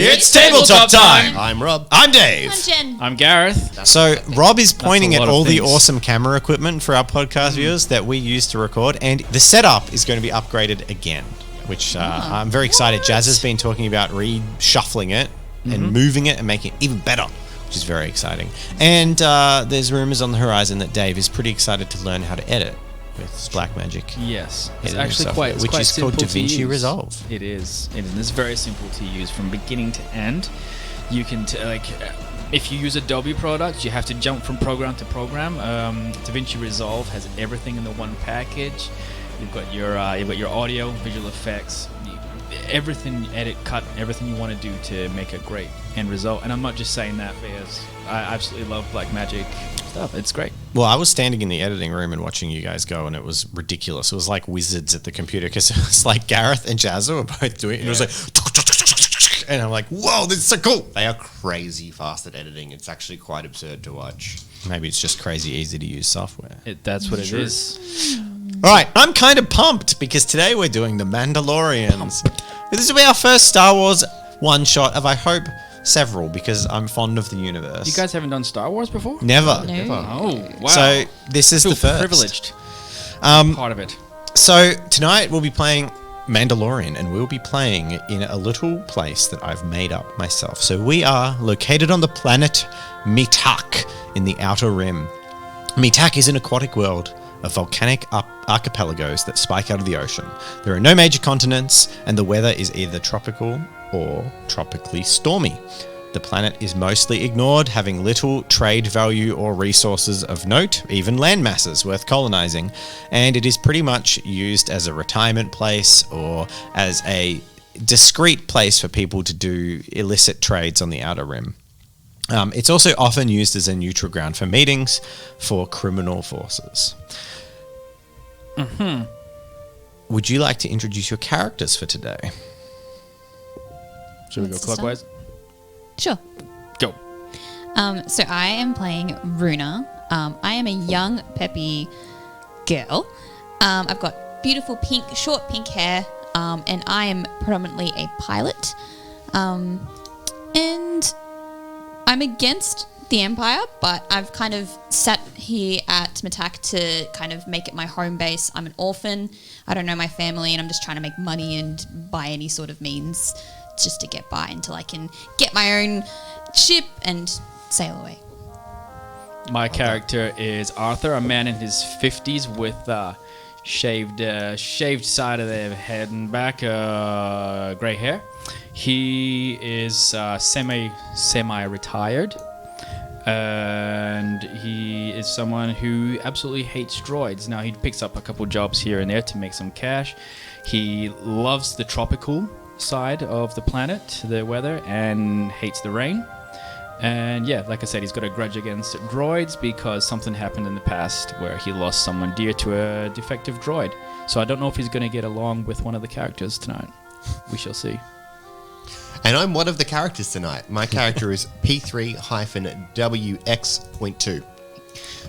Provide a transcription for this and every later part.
It's tabletop time! I'm Rob. I'm Dave. I'm Jen. I'm Gareth. So Rob is pointing at all the things. awesome camera equipment for our podcast viewers that we use to record, and the setup is going to be upgraded again, which I'm very excited. Jazz has been talking about reshuffling it and moving it and making it even better, which is very exciting. And there's rumors on the horizon that Dave is pretty excited to learn how to edit with Blackmagic. Yes, it's editing actually software, quite which quite is called simple to DaVinci use. Resolve. It is. It's very simple to use from beginning to end. You can if you use Adobe products, you have to jump from program to program. DaVinci Resolve has everything in the one package. You've got your audio, visual effects, everything, edit, cut, everything you want to do to make a great end result. And I'm not just saying that because I absolutely love Blackmagic stuff. It's great. Well, I was standing in the editing room and watching you guys go, and it was ridiculous. It was like wizards at the computer because it was like Gareth and Jazza were both doing it. And it was like, and I'm like, whoa, this is so cool. They are crazy fast at editing. It's actually quite absurd to watch. Maybe it's just crazy easy to use software. That's what it is. All right, I'm kind of pumped because today we're doing the Mandalorians. This will be our first Star Wars one-shot of, I hope, several, because I'm fond of the universe. You guys haven't done Star Wars before? Never. Oh, wow. So this is I feel the first. privileged. Part of it. So tonight we'll be playing Mandalorian, and we'll be playing in a little place that I've made up myself. So we are located on the planet Mitak in the Outer Rim. Mitak is an aquatic world of volcanic archipelagos that spike out of the ocean. There are no major continents, and the weather is either tropical or tropically stormy. The planet is mostly ignored, having little trade value or resources of note, even land masses worth colonizing, and it is pretty much used as a retirement place or as a discreet place for people to do illicit trades on the Outer Rim. It's also often used as a neutral ground for meetings for criminal forces. Would you like to introduce your characters for today? Should we go clockwise? Sure. Go. So I am playing Runa. I am a young, peppy girl. I've got beautiful short pink hair, and I am predominantly a pilot. And I'm against the Empire, but I've kind of sat here at Mitak to kind of make it my home base. I'm an orphan. I don't know my family, and I'm just trying to make money and by any sort of means just to get by until I can get my own ship and sail away. My character is Arthur, a man in his 50s with shaved side of their head and back, grey hair. He is semi-retired, and he is someone who absolutely hates droids. Now, he picks up a couple jobs here and there to make some cash. He loves the tropical side of the planet, the weather, and hates the rain. And yeah, like I said, he's got a grudge against droids because something happened in the past where he lost someone dear to a defective droid. So I don't know if he's going to get along with one of the characters tonight. We shall see. And I'm one of the characters tonight. My character is P3-WX.2.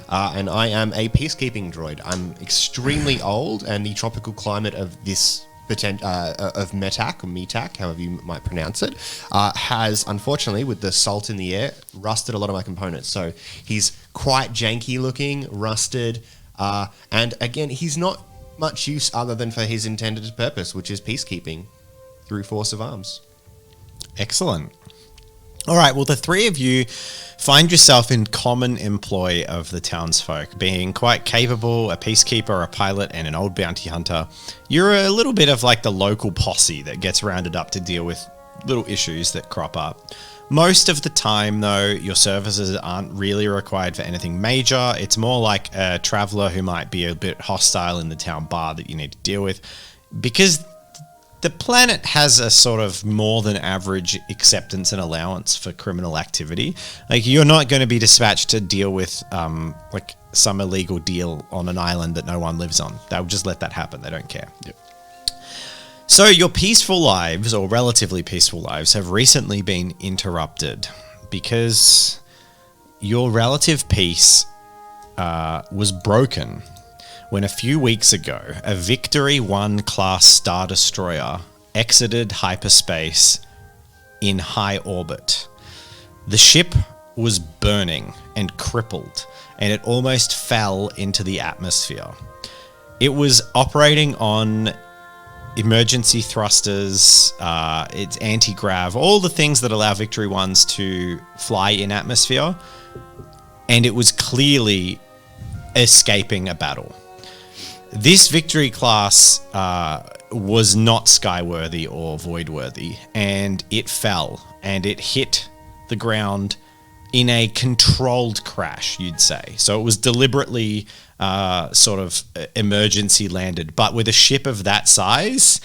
And I am a peacekeeping droid. I'm extremely old, and the tropical climate of this of Metak, or Mitak, however you might pronounce it, has, unfortunately, with the salt in the air, rusted a lot of my components. So he's quite janky looking, rusted, and again, he's not much use other than for his intended purpose, which is peacekeeping through force of arms. Excellent. All right, well, the three of you find yourself in common employ of the townsfolk, being quite capable, a peacekeeper, a pilot, and an old bounty hunter. You're a little bit of like the local posse that gets rounded up to deal with little issues that crop up. Most of the time, though, your services aren't really required for anything major. It's more like a traveler who might be a bit hostile in the town bar that you need to deal with, because the planet has a sort of more than average acceptance and allowance for criminal activity. Like, you're not going to be dispatched to deal with like some illegal deal on an island that no one lives on. They'll just let that happen. They don't care. Yep. So your peaceful lives, or relatively peaceful lives, have recently been interrupted because your relative peace was broken when a few weeks ago, a Victory 1 class Star Destroyer exited hyperspace in high orbit. The ship was burning and crippled, and it almost fell into the atmosphere. It was operating on emergency thrusters, its anti-grav, all the things that allow Victory 1s to fly in atmosphere, and it was clearly escaping a battle. This Victory class was not skyworthy or voidworthy, and it fell, and it hit the ground in a controlled crash, you'd say. So it was deliberately sort of emergency landed, but with a ship of that size,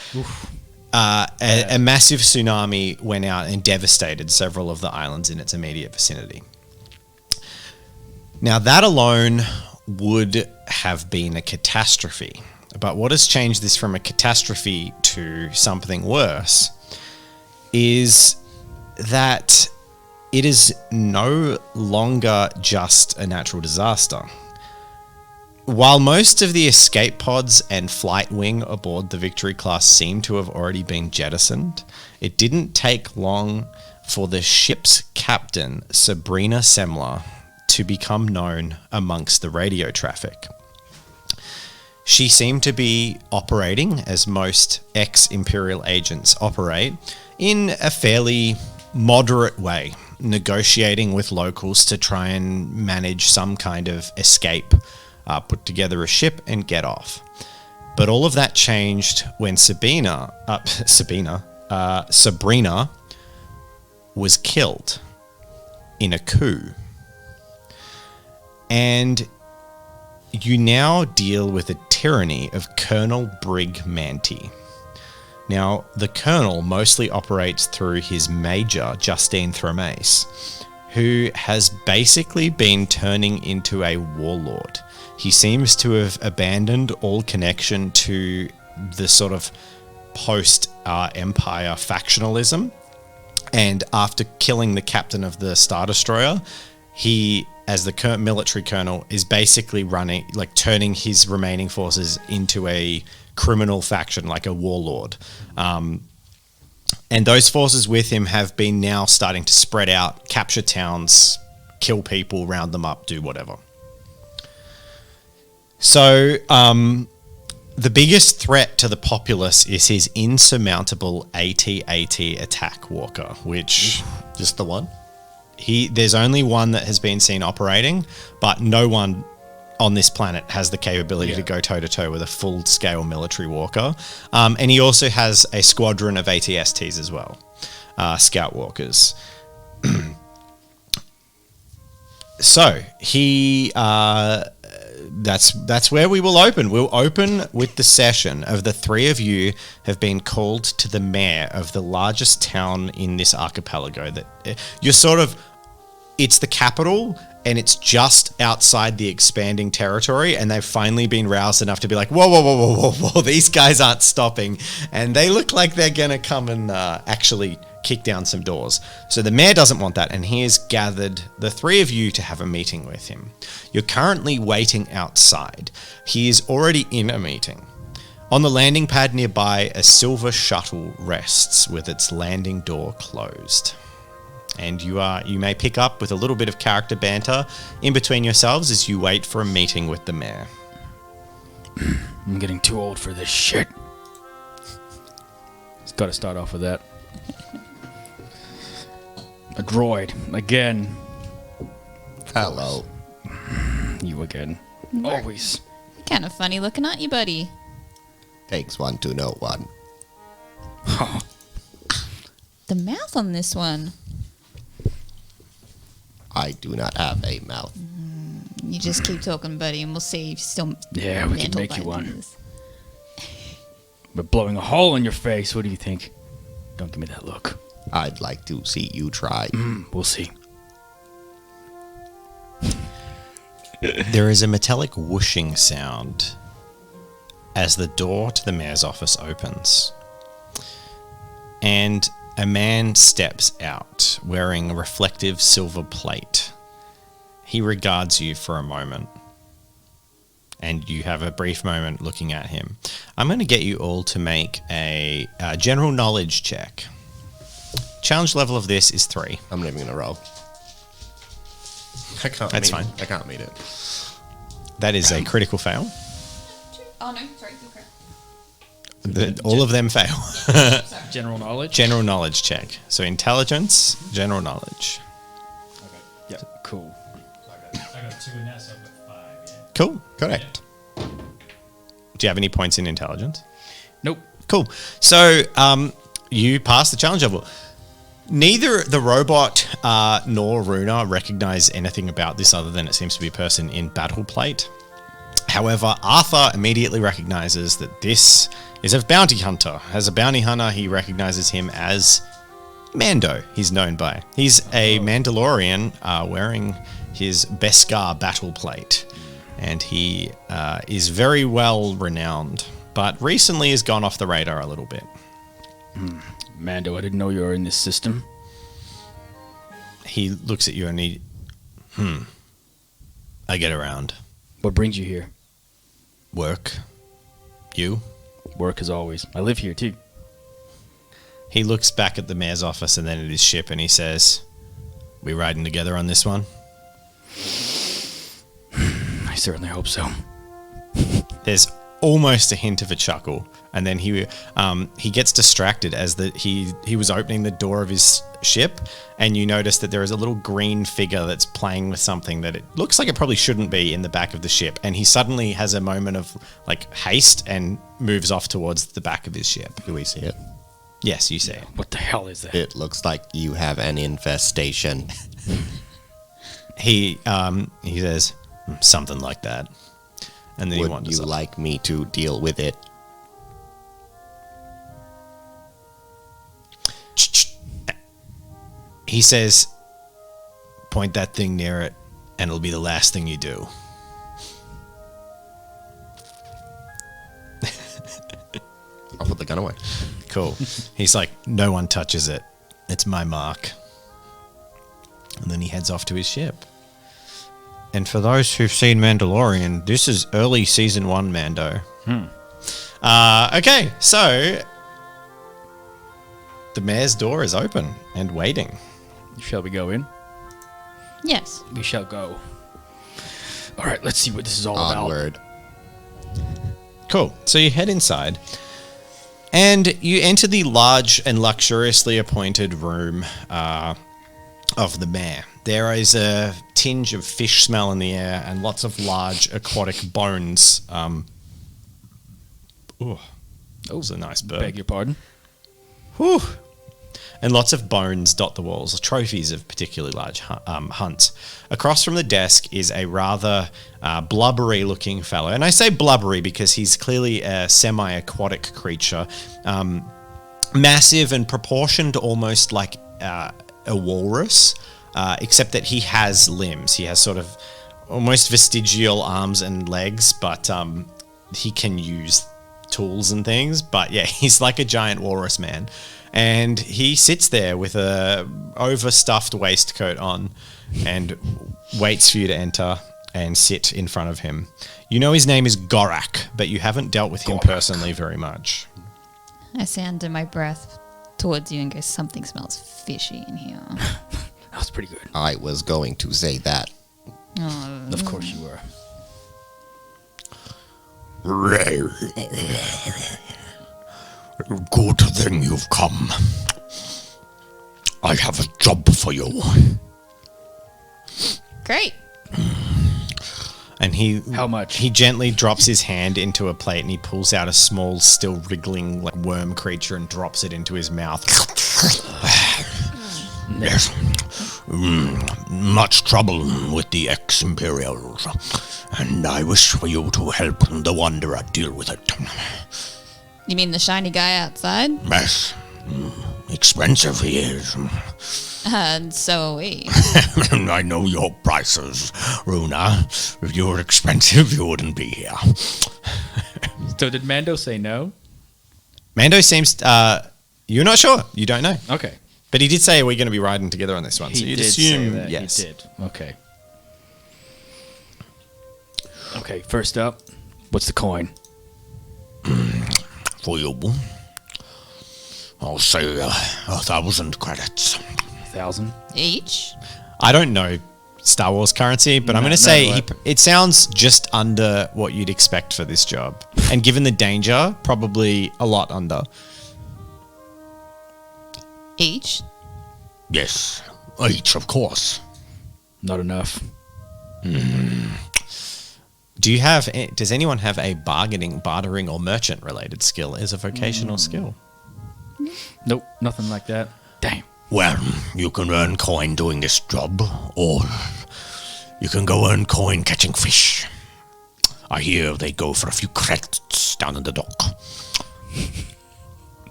a massive tsunami went out and devastated several of the islands in its immediate vicinity. Now, that alone would have been a catastrophe. But what has changed this from a catastrophe to something worse is that it is no longer just a natural disaster. While most of the escape pods and flight wing aboard the Victory class seem to have already been jettisoned, it didn't take long for the ship's captain, Sabrina Semler, to become known amongst the radio traffic. She seemed to be operating as most ex-Imperial agents operate, in a fairly moderate way, negotiating with locals to try and manage some kind of escape, put together a ship and get off. But all of that changed when Sabrina was killed in a coup. And you now deal with a tyranny of Colonel Brig Manty. Now, the Colonel mostly operates through his Major, Justine Thromace, who has basically been turning into a warlord. He seems to have abandoned all connection to the sort of post-Empire factionalism, and after killing the captain of the Star Destroyer, he, as the military colonel, is basically turning his remaining forces into a criminal faction, like a warlord. And those forces with him have been now starting to spread out, capture towns, kill people, round them up, do whatever. So the biggest threat to the populace is his insurmountable AT-AT attack walker, which... Just the one? There's only one that has been seen operating, but no one on this planet has the capability to go toe-to-toe with a full-scale military walker. And he also has a squadron of ATSTs as well, scout walkers. So he... That's where we will open. We'll open with the session of the three of you have been called to the mayor of the largest town in this archipelago. That you're sort of, it's the capital, and it's just outside the expanding territory, and they've finally been roused enough to be like, whoa, whoa, whoa, whoa, whoa, whoa, these guys aren't stopping, and they look like they're gonna come and actually kick down some doors. So the mayor doesn't want that, and he has gathered the three of you to have a meeting with him. You're currently waiting outside. He is already in a meeting. On the landing pad nearby, a silver shuttle rests with its landing door closed. And you may pick up with a little bit of character banter in between yourselves as you wait for a meeting with the mayor. I'm getting too old for this shit. It's got to start off with that. A droid, again. Hello. You again. Always. Kind of funny looking, aren't you, buddy? Takes one to know one. The mouth on this one. I do not have a mouth. You just keep talking, buddy, and we'll see if you still... Yeah, we can mental make you one. ideas. But blowing a hole in your face, what do you think? Don't give me that look. I'd like to see you try. We'll see. There is a metallic whooshing sound as the door to the mayor's office opens. And a man steps out wearing a reflective silver plate. He regards you for a moment. And you have a brief moment looking at him. I'm going to get you all to make a general knowledge check. challenge level of this is 3. I'm not even going to roll. I can't That's meet fine. It. I can't meet it. That is a critical fail. Oh no, sorry, you're correct. All of them fail. General knowledge. General knowledge check. So intelligence, general knowledge. Okay. Yeah. Cool. I got 2 in that, so I've got 5. Yeah. Cool. Correct. Do you have any points in intelligence? Nope. Cool. So you pass the challenge level. Neither the robot nor Runa recognize anything about this other than it seems to be a person in battle plate. However, Arthur immediately recognizes that this is a bounty hunter. As a bounty hunter, he recognizes him as Mando, he's known by. He's a Mandalorian wearing his Beskar battle plate. And he is very well renowned, but recently has gone off the radar a little bit. Mando, I didn't know you were in this system. He looks at you and he, I get around. What brings you here? Work. You? Work as always. I live here too. He looks back at the mayor's office and then at his ship and he says, we riding together on this one? I certainly hope so. There's almost a hint of a chuckle, and then he gets distracted as he was opening the door of his ship, and you notice that there is a little green figure that's playing with something that it looks like it probably shouldn't be in the back of the ship, and he suddenly has a moment of like haste and moves off towards the back of his ship. Do we see it? Yes, you see it. What the hell is that? It looks like you have an infestation. He says something like that, and then he Would wanders you off. like me to deal with it? He says, point that thing near it, and it'll be the last thing you do. I'll put the gun away. Cool. He's like, no one touches it. It's my mark. And then he heads off to his ship. And for those who've seen Mandalorian, this is early season 1 Mando. Okay, so the mayor's door is open and waiting. Shall we go in? Yes. We shall go. All right, let's see what this is all about. Onward. Cool. So you head inside and you enter the large and luxuriously appointed room of the mayor. There is a tinge of fish smell in the air and lots of large aquatic bones. That was a nice bird. Beg your pardon? Whew. And lots of bones dot the walls, trophies of particularly large hunts. Across from the desk is a rather blubbery-looking fellow. And I say blubbery because he's clearly a semi-aquatic creature. Massive and proportioned almost like a walrus, except that he has limbs. He has sort of almost vestigial arms and legs, but he can use tools and things. But yeah, he's like a giant walrus man. And he sits there with a overstuffed waistcoat on and waits for you to enter and sit in front of him. You know his name is Gorak, but you haven't dealt with him personally very much. I say under my breath towards you and go, something smells fishy in here. That was pretty good. I was going to say that. Of course you were. Good thing you've come. I have a job for you. Great. And How much? He gently drops his hand into a plate and he pulls out a small, still wriggling like worm creature and drops it into his mouth. Yes. Much trouble with the ex-Imperials, and I wish for you to help the Wanderer deal with it. You mean the shiny guy outside? Yes. Expensive he is. And so are we. I know your prices, Runa. If you were expensive, you wouldn't be here. So did Mando say no? Mando seems... you're not sure. You don't know. Okay. But he did say we're going to be riding together on this one. He so you'd did assume, say that. yes. He did. Okay. Okay, first up, what's the coin? For you, I'll say 1,000 credits. 1,000. Each? I don't know Star Wars currency, but I'm No, going to no, say what? it sounds just under what you'd expect for this job. And given the danger, probably a lot under. Each? Yes, each, of course. Not enough. Does anyone have a bartering, or merchant related skill as a vocational skill? Nope, nothing like that. Damn. Well, you can earn coin doing this job, or you can go earn coin catching fish. I hear they go for a few credits down in the dock.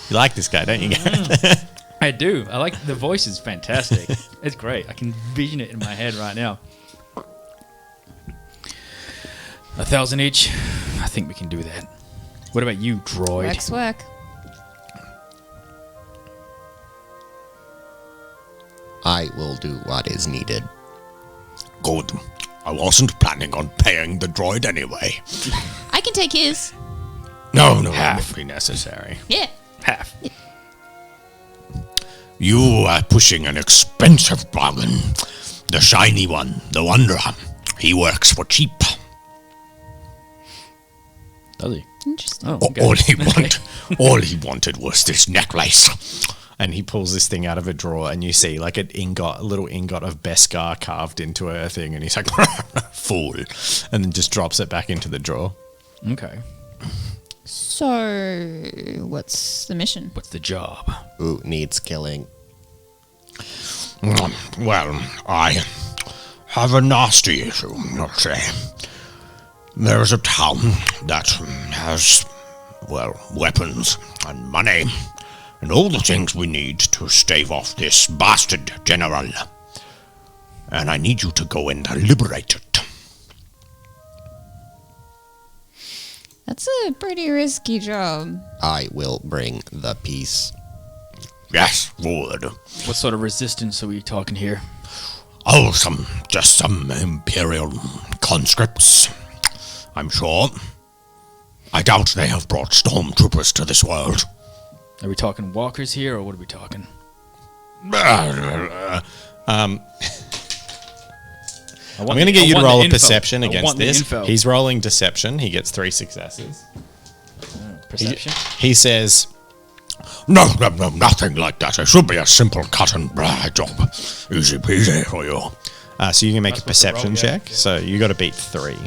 You like this guy, don't you, Gareth? I do. I like the voice is fantastic. It's great. I can vision it in my head right now. 1,000 each. I think we can do that. What about you, droid? Work's work. I will do what is needed. Good. I wasn't planning on paying the droid anyway. I can take his. No, it Half. won't be necessary. Yeah. Half. You are pushing an expensive bargain. The shiny one, the Wanderer. He works for cheap. Does he? Interesting. Oh, okay. All he wanted was this necklace. And he pulls this thing out of a drawer, and you see like a little ingot of Beskar carved into a thing, and he's like, fool, and then just drops it back into the drawer. Okay. So, what's the mission? What's the job? Who needs killing? Well, I have a nasty issue, let's say. There's a town that has, well, weapons and money and all the things we need to stave off this bastard general. And I need you to go and liberate it. That's a pretty risky job. I will bring the peace. Yes, good. What sort of resistance are we talking here? Oh, just some Imperial conscripts, I'm sure. I doubt they have brought stormtroopers to this world. Are we talking walkers here, or what are we talking? I'm going to get you to roll a perception against this. He's rolling deception. He gets 3 successes. Perception? He says, No, nothing like that. It should be a simple cut and dry job. Easy peasy for you. so you can make a That's what the perception roll, yeah. check. So you got to beat 3. I'm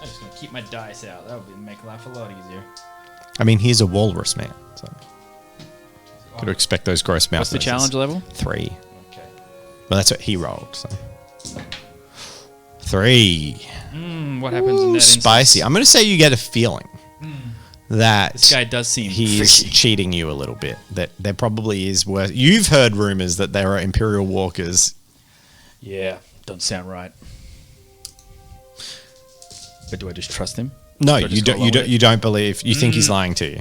just going to keep my dice out. That would make life a lot easier. I mean, he's a walrus man. So got to expect those gross mouth What's the noises. challenge level? 3. Okay. Well, that's what he rolled. So 3. What happens in that instance? Spicy. I'm going to say you get a feeling that This guy does seem he's fishy. cheating you a little bit. That there probably is worse. You've heard rumors that there are Imperial walkers. Yeah, doesn't sound right. But do I just trust him? No, Do I you just go don't. along You don't. with it? You don't believe. You think he's lying to you.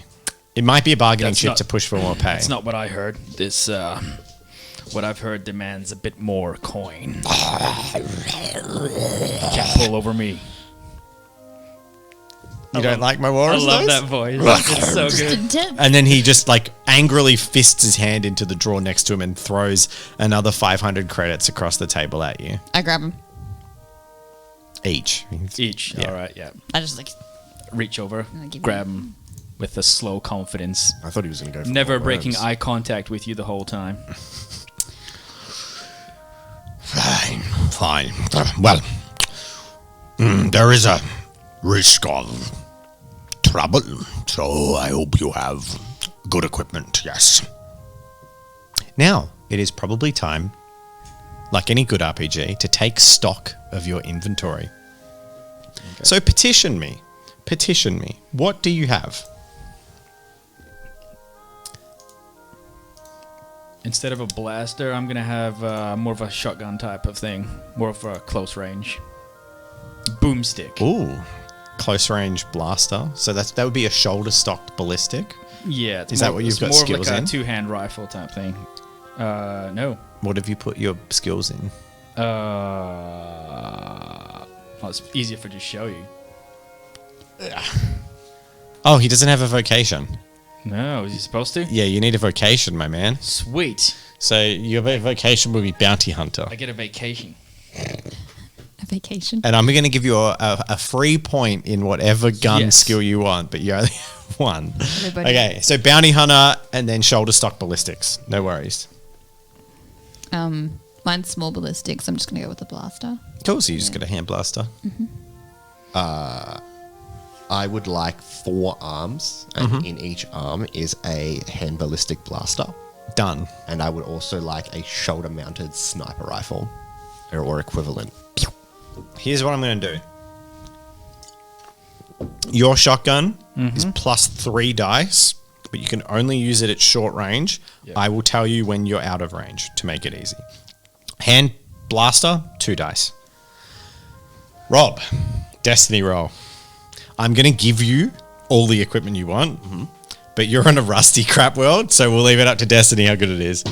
It might be a bargaining That's chip not- to push for more pay. That's not what I heard. This, what I've heard demands a bit more coin. Can't pull over me. You don't like my I walrus love noise? that voice. It's so good. Intense. And then he just like angrily fists his hand into the drawer next to him and throws another 500 credits across the table at you. I grab him. Each. Each. Yeah. All right, yeah. I just like, Reach over, give grab him with a slow confidence. I thought he was going to go for Never more breaking worms. eye contact with you the whole time. Fine. Well, there is a risk of trouble, so I hope you have good equipment, yes. Now, it is probably time, like any good RPG, to take stock of your inventory. So petition me. Petition me. What do you have? Instead of a blaster, I'm going to have more of a shotgun type of thing. More of a close range. Boomstick. Ooh, close range blaster. So that would be a shoulder stocked ballistic. Yeah. It's Is that more- what you've it's got more skills of like in? a two-hand rifle type thing. No. What have you put your skills in? Well, it's easier for just show you. Oh, he doesn't have a vocation. No, is he supposed to? Yeah, you need a vocation, my man. Sweet. So your vocation will be bounty hunter. I get a vacation. A vacation. And I'm going to give you a free point in whatever gun Yes. skill you want, but you only have one. Everybody. Okay, so bounty hunter and then shoulder stock ballistics. No worries. Mine's small ballistics. I'm just gonna go with the blaster. Cool, so you just got a hand blaster. I would like 4 arms, and in each arm is a hand ballistic blaster. Done. And I would also like a shoulder-mounted sniper rifle, or equivalent. Here's what I'm going to do. Your shotgun is plus 3 dice, but you can only use it at short range. Yep. I will tell you when you're out of range to make it easy. Hand blaster, 2 dice. Rob, destiny roll. I'm going to give you all the equipment you want, but you're in a rusty crap world, so we'll leave it up to destiny how good it is.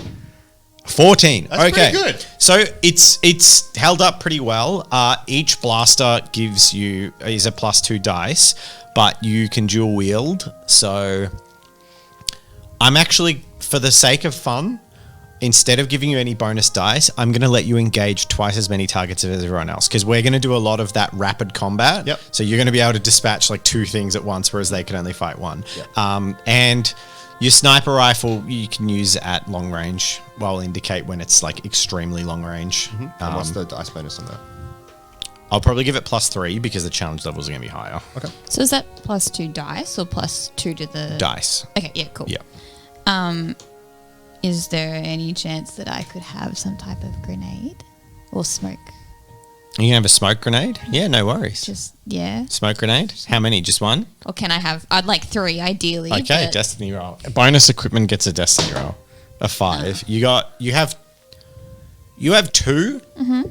14. That's okay. pretty good. So it's held up pretty well. Each blaster is a plus 2 dice, but you can dual wield. So I'm actually, for the sake of fun, instead of giving you any bonus dice, I'm going to let you engage twice as many targets as everyone else, because we're going to do a lot of that rapid combat. Yep. So you're going to be able to dispatch like 2 things at once, whereas they can only fight 1. Yep. And your sniper rifle you can use at long range. Well, I'll indicate when it's like extremely long range. And what's the dice bonus on that? I'll probably give it plus 3 because the challenge levels are going to be higher. Okay. So is that plus 2 dice or plus 2 to the Dice. Okay, yeah, cool. Yeah. Is there any chance that I could have some type of grenade or smoke? You can have a smoke grenade? Yeah, no worries. Just yeah. Smoke grenade? How many? Just 1? Or can I have? I'd like 3 ideally. Okay, but- destiny roll. Bonus equipment gets a destiny roll. A 5. You have 2? Mm-hmm.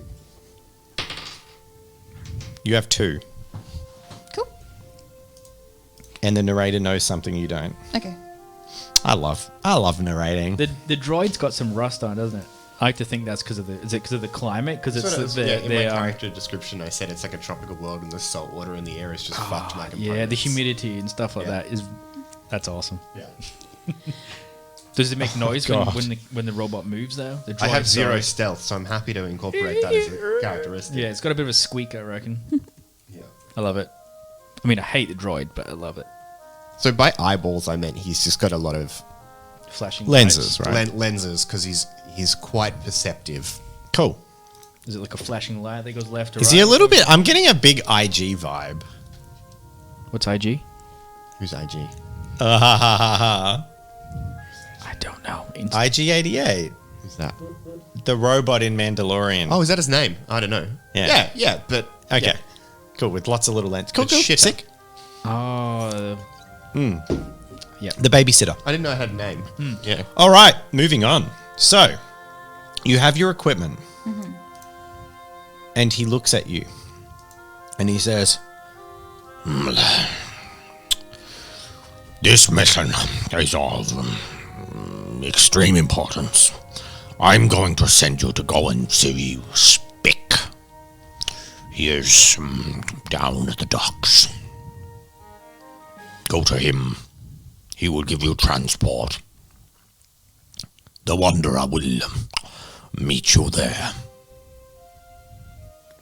You have 2. Cool. And the narrator knows something you don't. Okay. I love narrating. The droid's got some rust on, doesn't it? I like to think that's because of the climate? Because it's in my character description, I said it's like a tropical world and the salt water in the air is just fucked my components. yeah, the humidity and stuff like Yeah. that's awesome. Yeah. Does it make noise God. when the robot moves though? The I have droid, 0 sorry. stealth, so I'm happy to incorporate that as a characteristic. Yeah, it's got a bit of a squeak, I reckon. Yeah. I love it. I mean, I hate the droid, but I love it. So by eyeballs, I meant he's just got a lot of Flashing Lenses, lights. right? lenses because he's quite perceptive. Cool. Is it like a flashing light that goes left or Is right? he a little bit... I'm getting a big IG vibe. What's IG? Who's IG? I don't know. IG-88. Who's that? The robot in Mandalorian. Oh, is that his name? I don't know. Yeah. Yeah, but Okay. yeah. Cool, with lots of little lenses. Cool, But cool. shitter. Sick. Oh, The babysitter. I didn't know I had a name. Yeah. All right, moving on. So, you have your equipment. And he looks at you. And he says, This mission is of extreme importance. I'm going to send you to go and see Spick. He is down at the docks. Go to him. He will give you transport. The Wanderer will meet you there.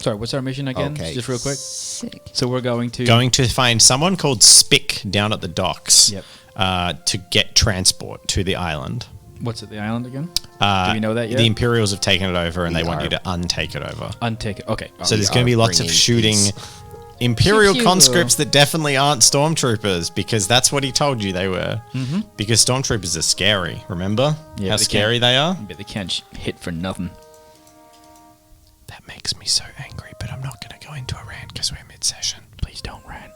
sorry. What's our mission again? Okay. Just real quick. Sick. So we're going to find someone called Spick down at the docks Yep. to get transport to the island. What's it? The island again? Do we know that yet? The Imperials have taken it over and they want are- you to untake it over. Untake it. Okay. So there's we going to be are lots of bringing shooting peace. Imperial Pew, pew. conscripts that definitely aren't stormtroopers because that's what he told you they were. Mm-hmm. Because stormtroopers are scary, remember? Yeah, How they scary can't- they are? But they can't hit for nothing. That makes me so angry, but I'm not going to go into a rant because we're mid-session. Please don't rant.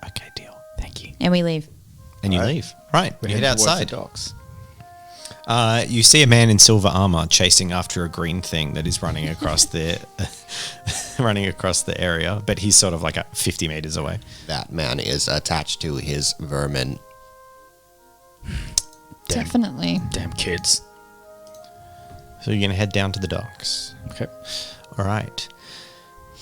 Okay, deal. Thank you. And we leave. And you Right. leave. Right, We're you head heading towards outside. the docks. You see a man in silver armor chasing after a green thing that is running across the area, but he's sort of like 50 meters away. That man is attached to his vermin. Definitely. Damn kids. So you're going to head down to the docks. Okay. All right.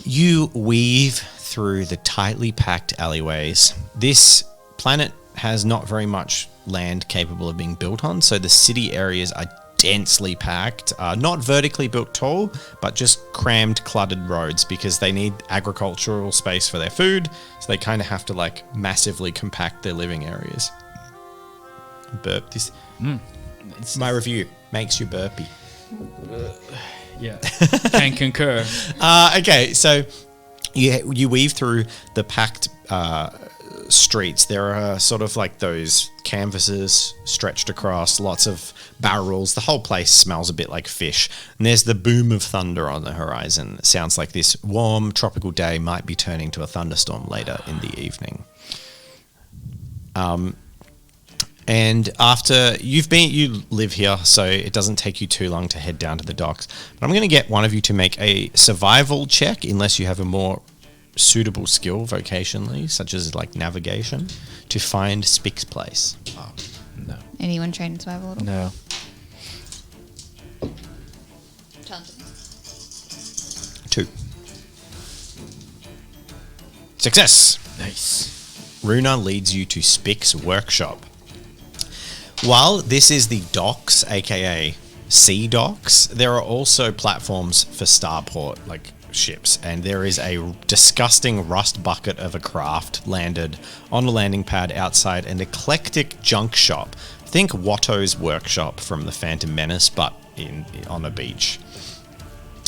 You weave through the tightly packed alleyways. This planet has not very much land capable of being built on, so the city areas are densely packed, not vertically built tall, but just crammed, cluttered roads because they need agricultural space for their food, so they kind of have to like massively compact their living areas. Burp. This my review makes you burpy. Yeah, can concur. Okay, so you weave through the packed streets. There are sort of like those canvases stretched across, lots of barrels. The whole place smells a bit like fish. And there's the boom of thunder on the horizon. It sounds like this warm tropical day might be turning to a thunderstorm later in the evening. And after you live here, so it doesn't take you too long to head down to the docks. But I'm going to get one of you to make a survival check, unless you have a more suitable skill vocationally, such as like navigation, to find Spick's place. No. Anyone trained in survival at all? No. Intelligence. 2. Success. Nice. Runa leads you to Spick's workshop. While this is the docks, aka sea docks, there are also platforms for starport, like ships, and there is a disgusting rust bucket of a craft landed on a landing pad outside an eclectic junk shop. Think Watto's workshop from the Phantom Menace, but on a beach.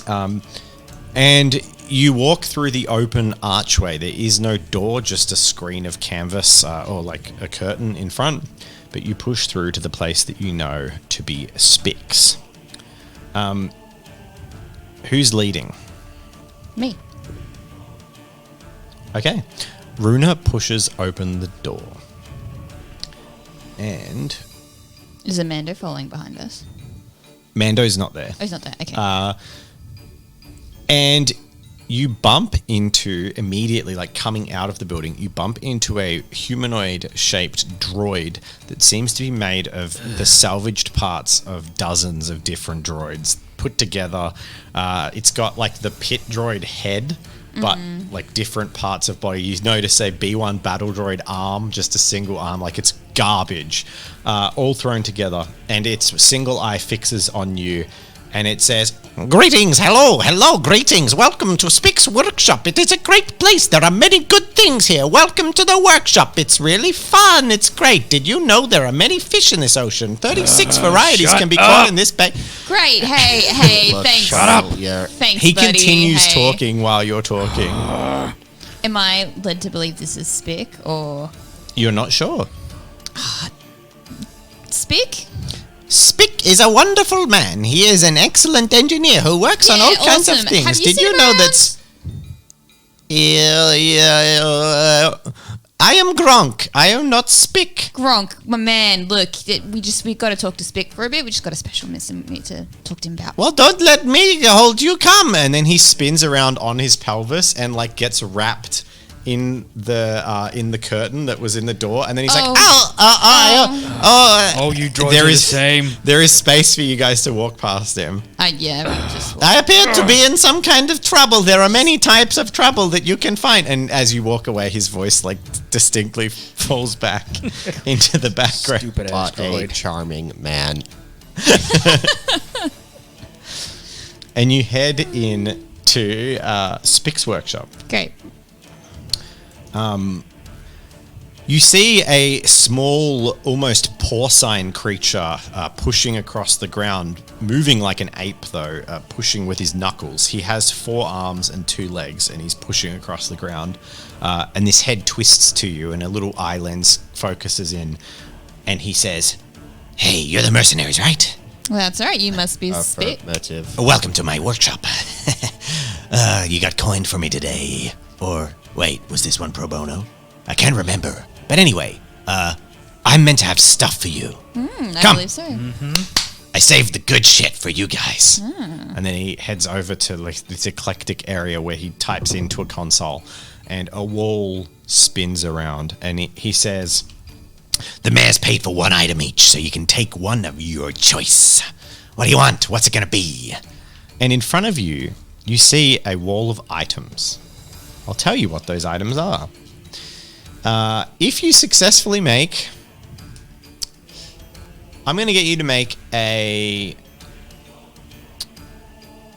And you walk through the open archway. There is no door, just a screen of canvas or like a curtain in front. But you push through to the place that you know to be Spick's. Who's leading? Me. Okay. Runa pushes open the door. And Is Amanda following behind us? Mando's not there. Oh, he's not there. Okay. And you bump into, immediately, like coming out of the building, you bump into a humanoid-shaped droid that seems to be made of the salvaged parts of dozens of different droids put together. It's got like the pit droid head, but like different parts of body. You notice a B1 battle droid arm, just a single arm, like it's garbage, all thrown together. And its single eye fixes on you, and it says, "Greetings, hello, greetings. Welcome to Spick's workshop. It is a great place. There are many good things here. Welcome to the workshop. It's really fun. It's great. Did you know there are many fish in this ocean? 36 varieties can be caught in this bay." Great. Hey, Look, thanks. shut up. Yeah. Thanks, He buddy. continues Hey. talking while you're talking. Am I led to believe this is Spick or You're not sure. Spick? Spick is a wonderful man. He is an excellent engineer who works on Yeah, all kinds of awesome. things. Have you Did seen you him know around? that's... I am Gronk. I am not Spick. Gronk, my man. Look, we got to talk to Spick for a bit. We just got a special mission we need to talk to him about. Well, don't let me hold you. Come. And then he spins around on his pelvis and like gets wrapped in the curtain that was in the door, and then he's like, Oh, you droids there are the is same. There is space for you guys to walk past him. Yeah, just I appear to be in some kind of trouble. There are many types of trouble that you can find. And as you walk away, his voice like distinctly falls back into the background. Stupid ass What a droid. charming man. And you head to Spick's workshop. great. You see a small, almost porcine creature pushing across the ground, moving like an ape though, pushing with his knuckles. He has 4 arms and 2 legs, and he's pushing across the ground. And this head twists to you, and a little eye lens focuses in, and he says, "Hey, you're the mercenaries, right? Well, that's all right. You must be Spick. Affirmative. Welcome to my workshop. You got coin for me today. Or, wait, was this one pro bono? I can't remember. But anyway, I'm meant to have stuff for you. I Come. believe so. I saved the good shit for you guys." And then he heads over to like this eclectic area where he types into a console, and a wall spins around, and he says, "The mayor's paid for 1 item each, so you can take one of your choice. What do you want? What's it gonna be?" And in front of you, you see a wall of items. I'll tell you what those items are. If you successfully make... I'm going to get you to make a...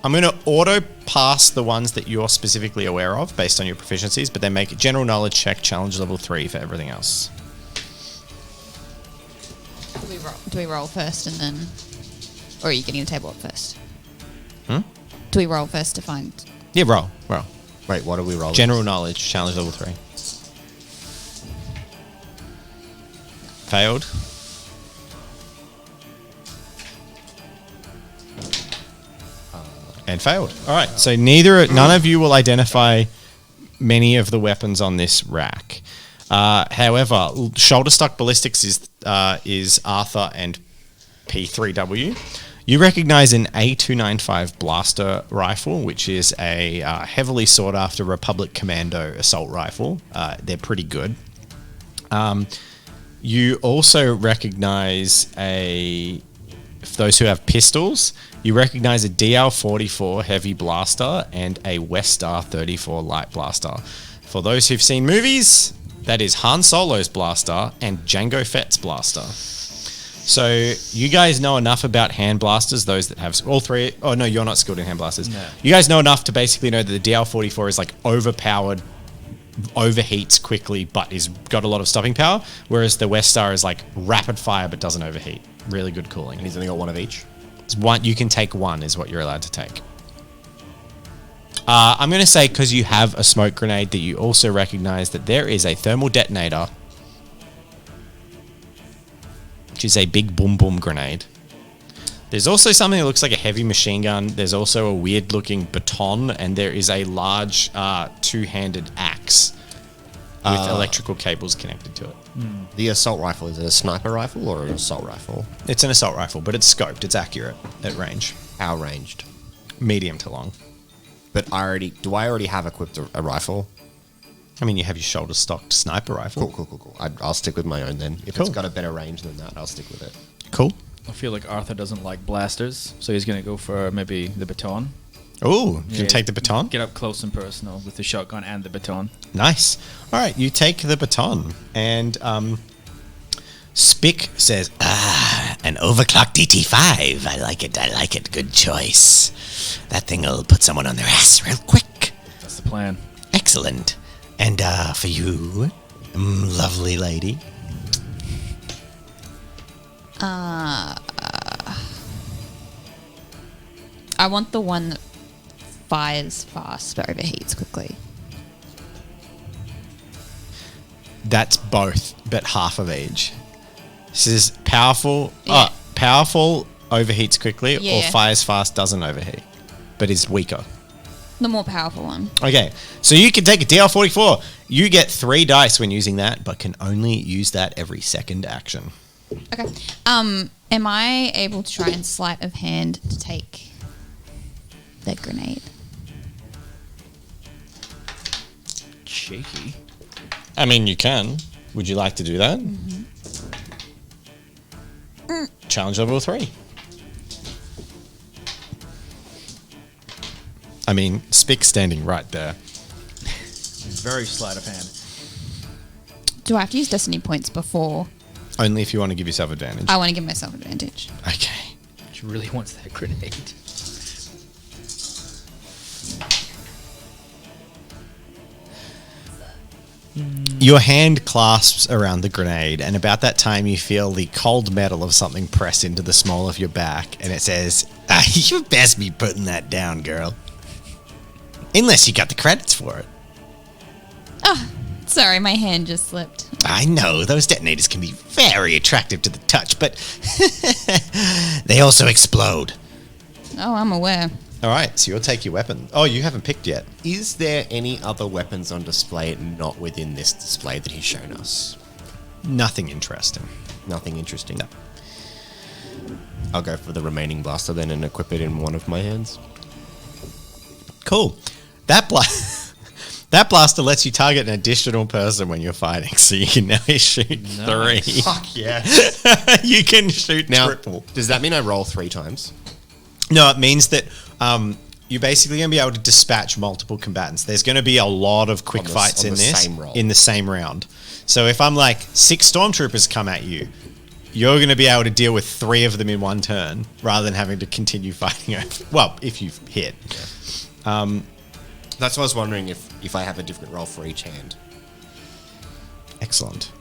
I'm going to auto pass the ones that you're specifically aware of based on your proficiencies, but then make a general knowledge check, challenge level 3 for everything else. Do we roll first and then... Or are you getting the table up first? Hmm? Do we roll first to find... Yeah, roll. Wait, what are we rolling? General knowledge, challenge level 3. Failed. And failed. All right. So none of you will identify many of the weapons on this rack. However, shoulder stock ballistics is Arthur and P3W. You recognize an A295 blaster rifle, which is a heavily sought after Republic Commando assault rifle. They're pretty good. You also recognize for those who have pistols, you recognize a DL-44 heavy blaster and a Westar 34 light blaster. For those who've seen movies, that is Han Solo's blaster and Jango Fett's blaster. So you guys know enough about hand blasters, those that have all three. Oh, no, you're not skilled in hand blasters. No. You guys know enough to basically know that the DL-44 is like overpowered, overheats quickly, but is got a lot of stopping power, whereas the Westar is like rapid fire but doesn't overheat. Really good cooling. And he's only got one of each? It's one, you can take one is what you're allowed to take. I'm going to say, because you have a smoke grenade, that you also recognize that there is a thermal detonator, which is a big boom boom grenade. There's also something that looks like a heavy machine gun. There's also a weird looking baton, and there is a large two-handed axe with electrical cables connected to it. The assault rifle, is it a sniper rifle or an assault rifle? It's an assault rifle, but it's scoped. It's accurate at range. How ranged? Medium to long. But do I already have equipped a rifle? I mean, you have your shoulder stocked sniper rifle. Cool. I'll stick with my own then. If Cool. it's got a better range than that, I'll stick with it. Cool. I feel like Arthur doesn't like blasters, so he's going to go for maybe the baton. Oh, you can Yeah, take the baton? Get up close and personal with the shotgun and the baton. Nice. All right, you take the baton, and Spick says, An overclocked DT5. I like it. Good choice. That thing will put someone on their ass real quick. That's the plan. Excellent. And for you, lovely lady. I want the one that fires fast but overheats quickly. that's both, but half of each. This is powerful. Yeah. Powerful overheats quickly, or Yeah. fires fast doesn't overheat, but is weaker. The more powerful one. Okay, so you can take a DL-44. You get 3 dice when using that, but can only use that every second action. Okay. Am I able to try and sleight of hand to take the grenade? Shaky. I mean, you can. Would you like to do that? Challenge level 3. I mean, Spick's standing right there. Very sleight of hand. Do I have to use destiny points before? Only if you want to give yourself advantage. I want to give myself advantage. Okay. She really wants that grenade. Your hand clasps around the grenade, and about that time you feel the cold metal of something press into the small of your back, and it says, "You best be putting that down, girl. Unless you got the credits for it." Oh, sorry, my hand just slipped. I know, those detonators can be very attractive to the touch, but they also explode. Oh, I'm aware. All right, so you'll take your weapon. Oh, you haven't picked yet. Is there any other weapons on display not within this display that he's shown us? Nothing interesting. Nothing interesting. No. I'll go for the remaining blaster then and equip it in one of my hands. Cool. That that blaster lets you target an additional person when you're fighting, so you can now shoot 3. Fuck yeah. You can shoot Now, triple. does that mean I roll 3 times? No, it means that you're basically going to be able to dispatch multiple combatants. There's going to be a lot of quick fights in this in the same round. So if I'm like 6 stormtroopers come at you, you're going to be able to deal with 3 of them in one turn rather than having to continue fighting over. Well, if you've hit. Yeah. That's what I was wondering if I have a different roll for each hand. Excellent.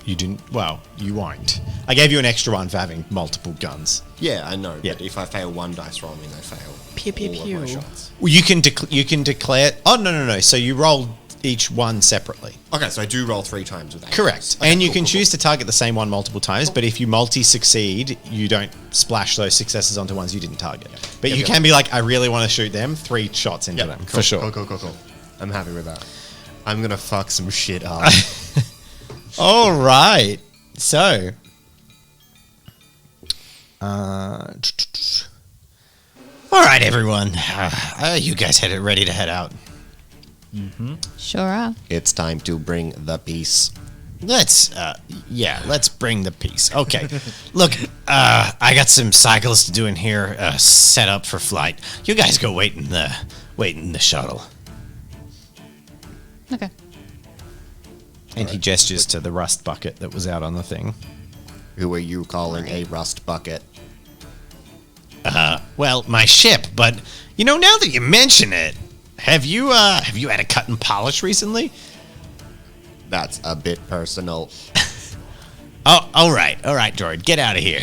You didn't. Well, you won't. I gave you an extra one for having multiple guns. Yeah, I know. Yeah. But if I fail one dice roll, I mean I fail Pew, pew, all pew. of my shots. Well, you can declare. Oh no. So you roll each one separately. Okay, so I do roll 3 times with 8 Correct. dice. Okay, And you cool, can cool, choose to target the same one multiple times, but if you multi-succeed, you don't splash those successes onto ones you didn't target. But you can be like, I really want to shoot them, 3 shots into them, cool, for sure. Cool. I'm happy with that. I'm gonna fuck some shit up. All right. So, all right, everyone. You guys ready to head out? Sure are. It's time to bring the peace. Let's bring the peace. Okay. Look, I got some cycles to do in here, set up for flight. You guys go wait in the shuttle. Okay. And he gestures to the rust bucket that was out on the thing. Who are you calling a rust bucket? Well, my ship, but now that you mention it, have you had a cut and polish recently? That's a bit personal. Oh, all right, droid, get out of here.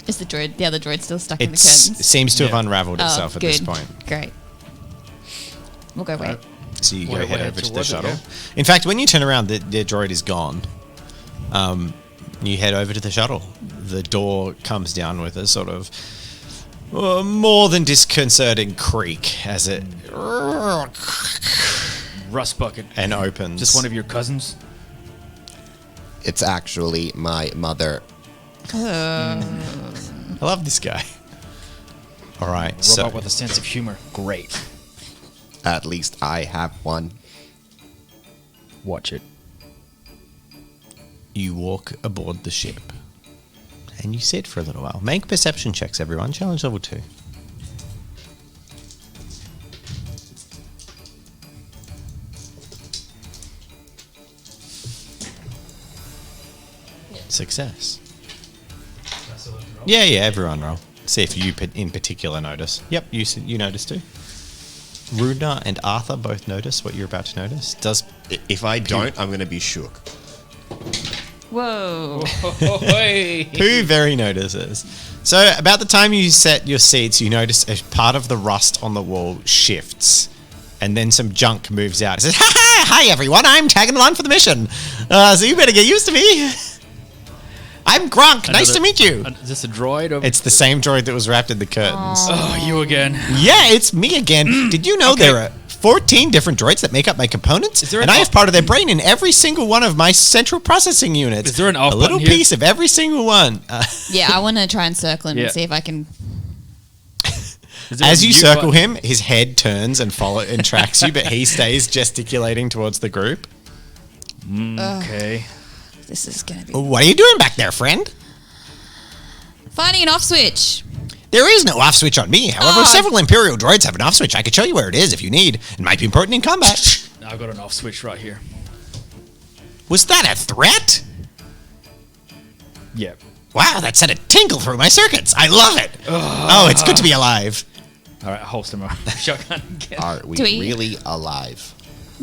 Is the other droid still stuck in It the curtains? seems to have unraveled Oh, itself at good. this point. Great. We'll go wait. So you go Wait, head wait, over to the towards it, shuttle. yeah. In fact, when you turn around, the droid is gone. You head over to the shuttle. The door comes down with a sort of more than disconcerting creak as it Rust bucket. and opens. Just one of your cousins? It's actually my mother. I love this guy. All right, Robot so with a sense of humor. Great. At least I have one. Watch it. you walk aboard the ship and you sit for a little while. Make perception checks, everyone. Challenge level 2. Success. Yeah, everyone roll. See if you in particular notice. Yep, you notice too. Rudna and Arthur both notice what you're about to notice. If I don't, I'm going to be shook. Whoa. Who very notices. So about the time you set your seats, you notice a part of the rust on the wall shifts, and then some junk moves out. It says, "Hi everyone, I'm tagging along for the mission. So you better get used to me. I'm Gronk. Nice to meet you." Is this a droid? Or... It's the same droid that was wrapped in the curtains. Oh, you again. Yeah, it's me again. Did you know there are 14 different droids that make up my components? Is there And an I have part of their brain in every single one of my central processing units. Is there an off A little button here? piece of every single one. Yeah, I want to try and circle him Yeah. and see if I can. Is there As a you mute circle button? him, his head turns and tracks you, but he stays gesticulating towards the group. Okay. This is going to be. What are you doing back there, friend? Finding an off switch. There is no off switch on me. However, Oh. several Imperial droids have an off switch. I could show you where it is if you need. It might be important in combat. I've got an off switch right here. Was that a threat? Yeah. Wow, that sent a tingle through my circuits. I love it. Oh, it's good to be alive. All right, holster my shotgun again. Are we Do we- really alive?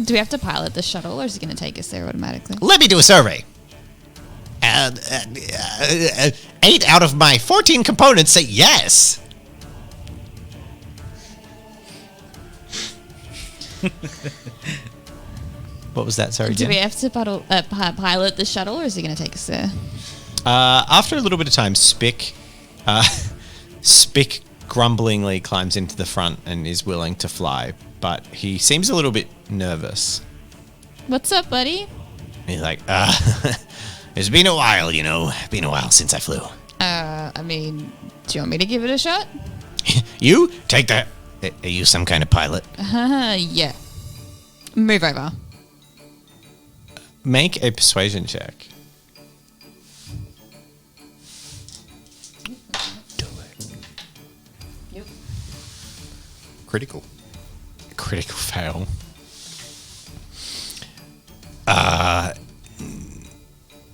Do we have to pilot the shuttle, or is it going to take us there automatically? Let me do a survey. 8 out of my 14 components say yes. What was that? Sorry, Do Jen? we have to pilot the shuttle, or is it going to take us there? After a little bit of time, Spick grumblingly climbs into the front and is willing to fly, but he seems a little bit nervous. What's up, buddy? He's like, it's been a while, Been a while since I flew. I mean, do you want me to give it a shot? You take that. Are you some kind of pilot? Yeah. Move over. Make a persuasion check. You Critical. Critical fail.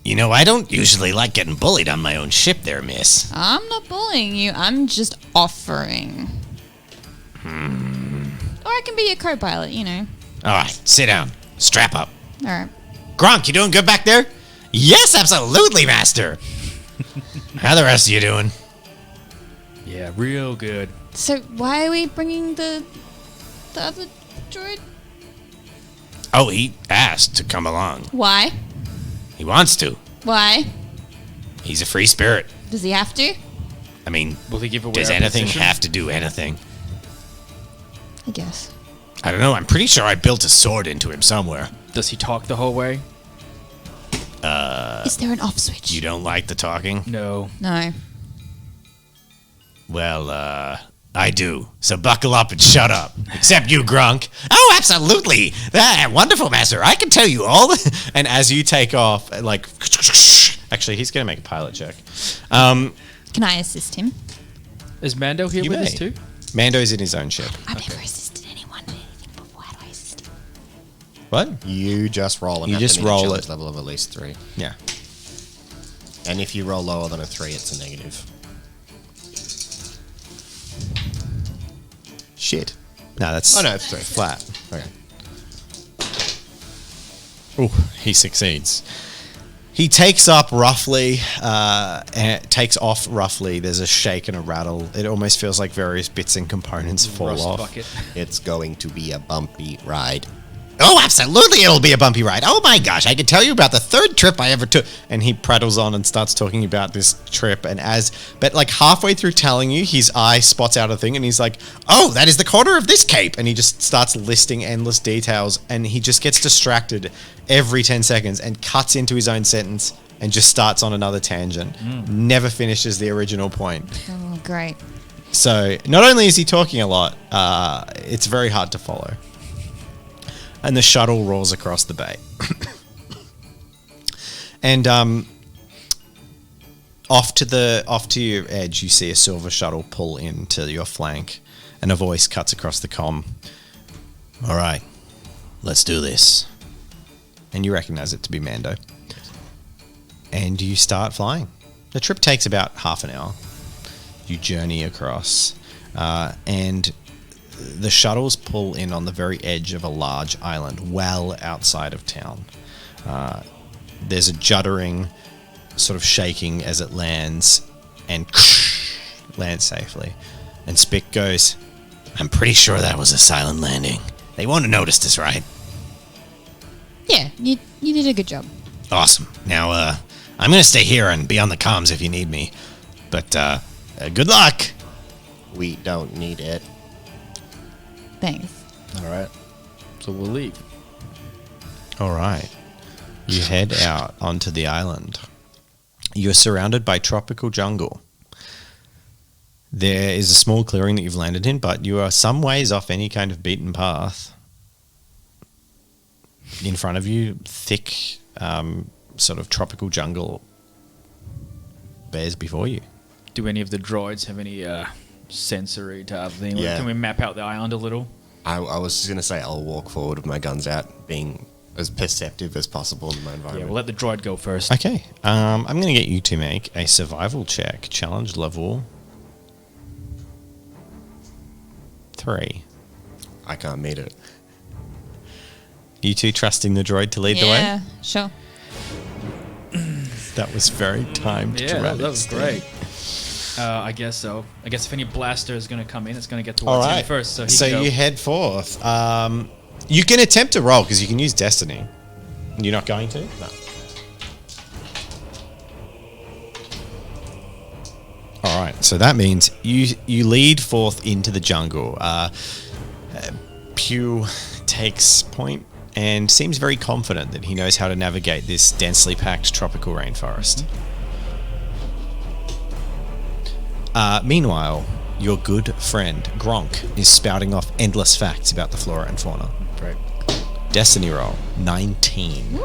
You know, I don't usually like getting bullied on my own ship there, miss. I'm not bullying you. I'm just offering. Or I can be your co-pilot, you know. All right, sit down. Strap up. All right. Gronk, you doing good back there? Yes, absolutely, master. How the rest of you doing? Yeah, real good. So why are we bringing the other droid? Oh, he asked to come along. Why? He wants to. Why? He's a free spirit. Does he have to? I mean, Will he give away does our anything position? have to do anything? I guess. I don't know. I'm pretty sure I built a sword into him somewhere. Does he talk the whole way? Is there an off switch? You don't like the talking? No. No. Well, I do. So buckle up and shut up. Except you, Grunk. Oh, absolutely. Wonderful, master. I can tell you all the... And as you take off, like... Actually, he's going to make a pilot check. Can I assist him? Is Mando here You with may. us too? Mando's in his own ship. I've never assisted anyone in anything before. How do I assist him? What? You just roll. And You have to just meet a roll challenge it. level of at least 3. Yeah. And if you roll lower than a 3, it's a negative. Shit. No, that's... Oh, no, it's 3. flat. Okay. Oh, he succeeds. He takes up roughly, and takes off roughly. There's a shake and a rattle. It almost feels like various bits and components fall Rust off. bucket. It's going to be a bumpy ride. Oh, absolutely, it'll be a bumpy ride. Oh my gosh, I can tell you about the third trip I ever took. And he prattles on and starts talking about this trip. But like halfway through telling you, his eye spots out a thing and he's like, oh, that is the corner of this cape. And he just starts listing endless details and he just gets distracted every 10 seconds and cuts into his own sentence and just starts on another tangent. Never finishes the original point. Oh, great. So not only is he talking a lot, it's very hard to follow. And the shuttle rolls across the bay. And off to your edge, you see a silver shuttle pull into your flank, and a voice cuts across the comm. All right, let's do this. And you recognize it to be Mando. And you start flying. The trip takes about half an hour. You journey across, and the shuttles pull in on the very edge of a large island, well outside of town. There's a juddering, sort of shaking as it lands, and lands safely. And Spick goes, I'm pretty sure that was a silent landing. They won't have noticed us, right? Yeah, you did a good job. Awesome. Now, I'm going to stay here and be on the comms if you need me. But good luck. We don't need it. Thanks. All right. So we'll leave. All right. You head out onto the island. You're surrounded by tropical jungle. There is a small clearing that you've landed in, but you are some ways off any kind of beaten path. In front of you, thick, sort of tropical jungle bears before you. Do any of the droids have any sensory type thing? Yeah. Can we map out the island a little? I was just going to say I'll walk forward with my guns out, being as perceptive as possible in my Yeah, environment. we'll let the droid go first. Okay. I'm going to get you to make a survival check. Challenge level 3. I can't meet it. You two trusting the droid to lead the way? Yeah, sure. That was very timed. Yeah, that was dramatic. great. I guess so. I guess if any blaster is going to come in, it's going to get All towards right. him first. So, he So can go. you head forth. You can attempt to roll because you can use Destiny. You're not going to? No. All right. So that means you lead forth into the jungle. Pew takes point and seems very confident that he knows how to navigate this densely packed tropical rainforest. Meanwhile, your good friend Gronk is spouting off endless facts about the flora and fauna. Right. Destiny roll 19.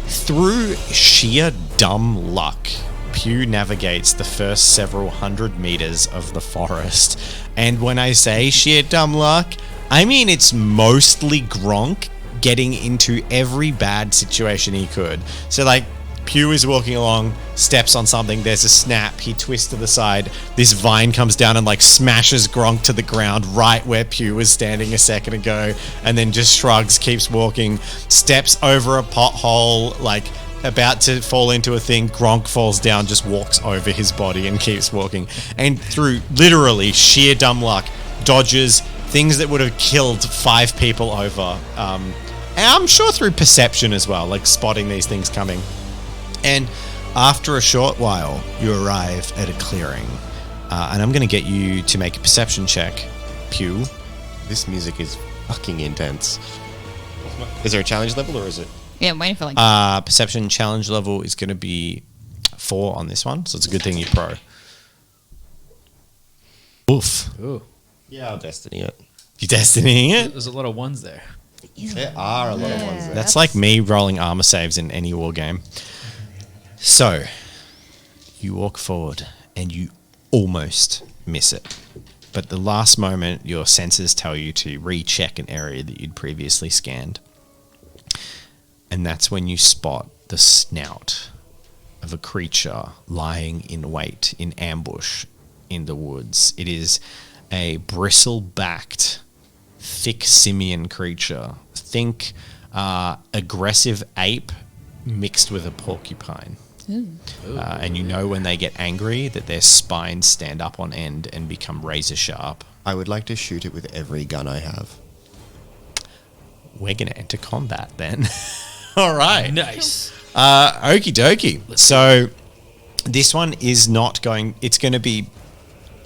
Through sheer dumb luck, Pew navigates the first several hundred meters of the forest. And when I say sheer dumb luck, I mean it's mostly Gronk getting into every bad situation he could. So like, Pew is walking along, steps on something, there's a snap, he twists to the side, this vine comes down and like smashes Gronk to the ground right where Pew was standing a second ago, and then just shrugs, keeps walking, steps over a pothole, like about to fall into a thing, Gronk falls down, just walks over his body and keeps walking. And through literally sheer dumb luck, dodges things that would have killed 5 people over. And I'm sure through perception as well, like spotting these things coming. And after a short while, you arrive at a clearing. And I'm going to get you to make a perception check, Pew. This music is fucking intense. Is there a challenge level or is it? Yeah, I'm waiting for like... Perception challenge level is going to be 4 on this one, so it's a good thing you're pro. Oof. Ooh. Yeah, I'll destiny it. You destinying it? There's a lot of ones there. There are a lot of ones there. That's like me rolling armor saves in any war game. So, you walk forward and you almost miss it. But the last moment, your senses tell you to recheck an area that you'd previously scanned. And that's when you spot the snout of a creature lying in wait, in ambush in the woods. It is a bristle-backed, thick simian creature. Think aggressive ape mixed with a porcupine. And you know when they get angry that their spines stand up on end and become razor sharp. I would like to shoot it with every gun I have. We're going to enter combat then. All right. Nice. Okie dokie. So this one is not going... It's going to be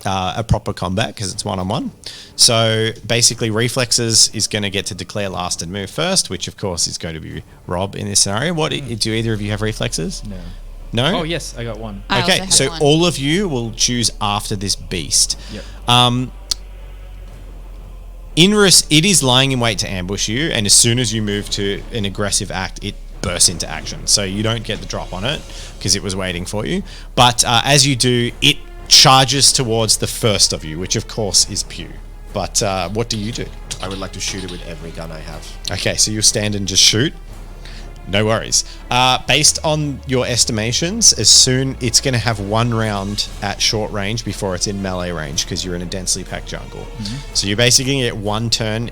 a proper combat because it's one-on-one. So basically reflexes is going to get to declare last and move first, which of course is going to be Rob in this scenario. What do either of you have reflexes? No. No? Oh, yes, I got one. I Okay, also so have one. all of you will choose after this beast. Yep. It is lying in wait to ambush you, and as soon as you move to an aggressive act, it bursts into action. So you don't get the drop on it because it was waiting for you. But as you do, it charges towards the first of you, which of course is Pew. But what do you do? I would like to shoot it with every gun I have. Okay, so you'll stand and just shoot. No worries. Based on your estimations, as soon it's going to have 1 round at short range before it's in melee range because you're in a densely packed jungle. Mm-hmm. So you're basically going to get 1 turn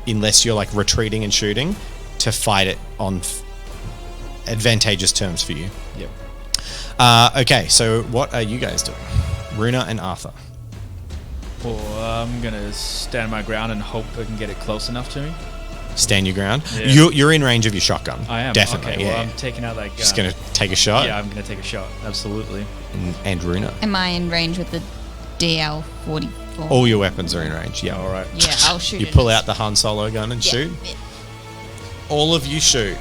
unless you're like retreating and shooting to fight it on advantageous terms for you. Yep. Okay, so what are you guys doing? Runa and Arthur. Well, I'm going to stand my ground and hope I can get it close enough to me. Stand your ground. Yeah. You're in range of your shotgun. I am. Definitely. Okay, yeah. well, I'm taking out that gun. Just going to take a shot. Yeah, I'm going to take a shot. Absolutely. And Runa. Am I in range with the DL-44? All your weapons are in range. Yeah. All right. Yeah, I'll shoot You it. pull out the Han Solo gun and shoot. Yeah. All of you shoot.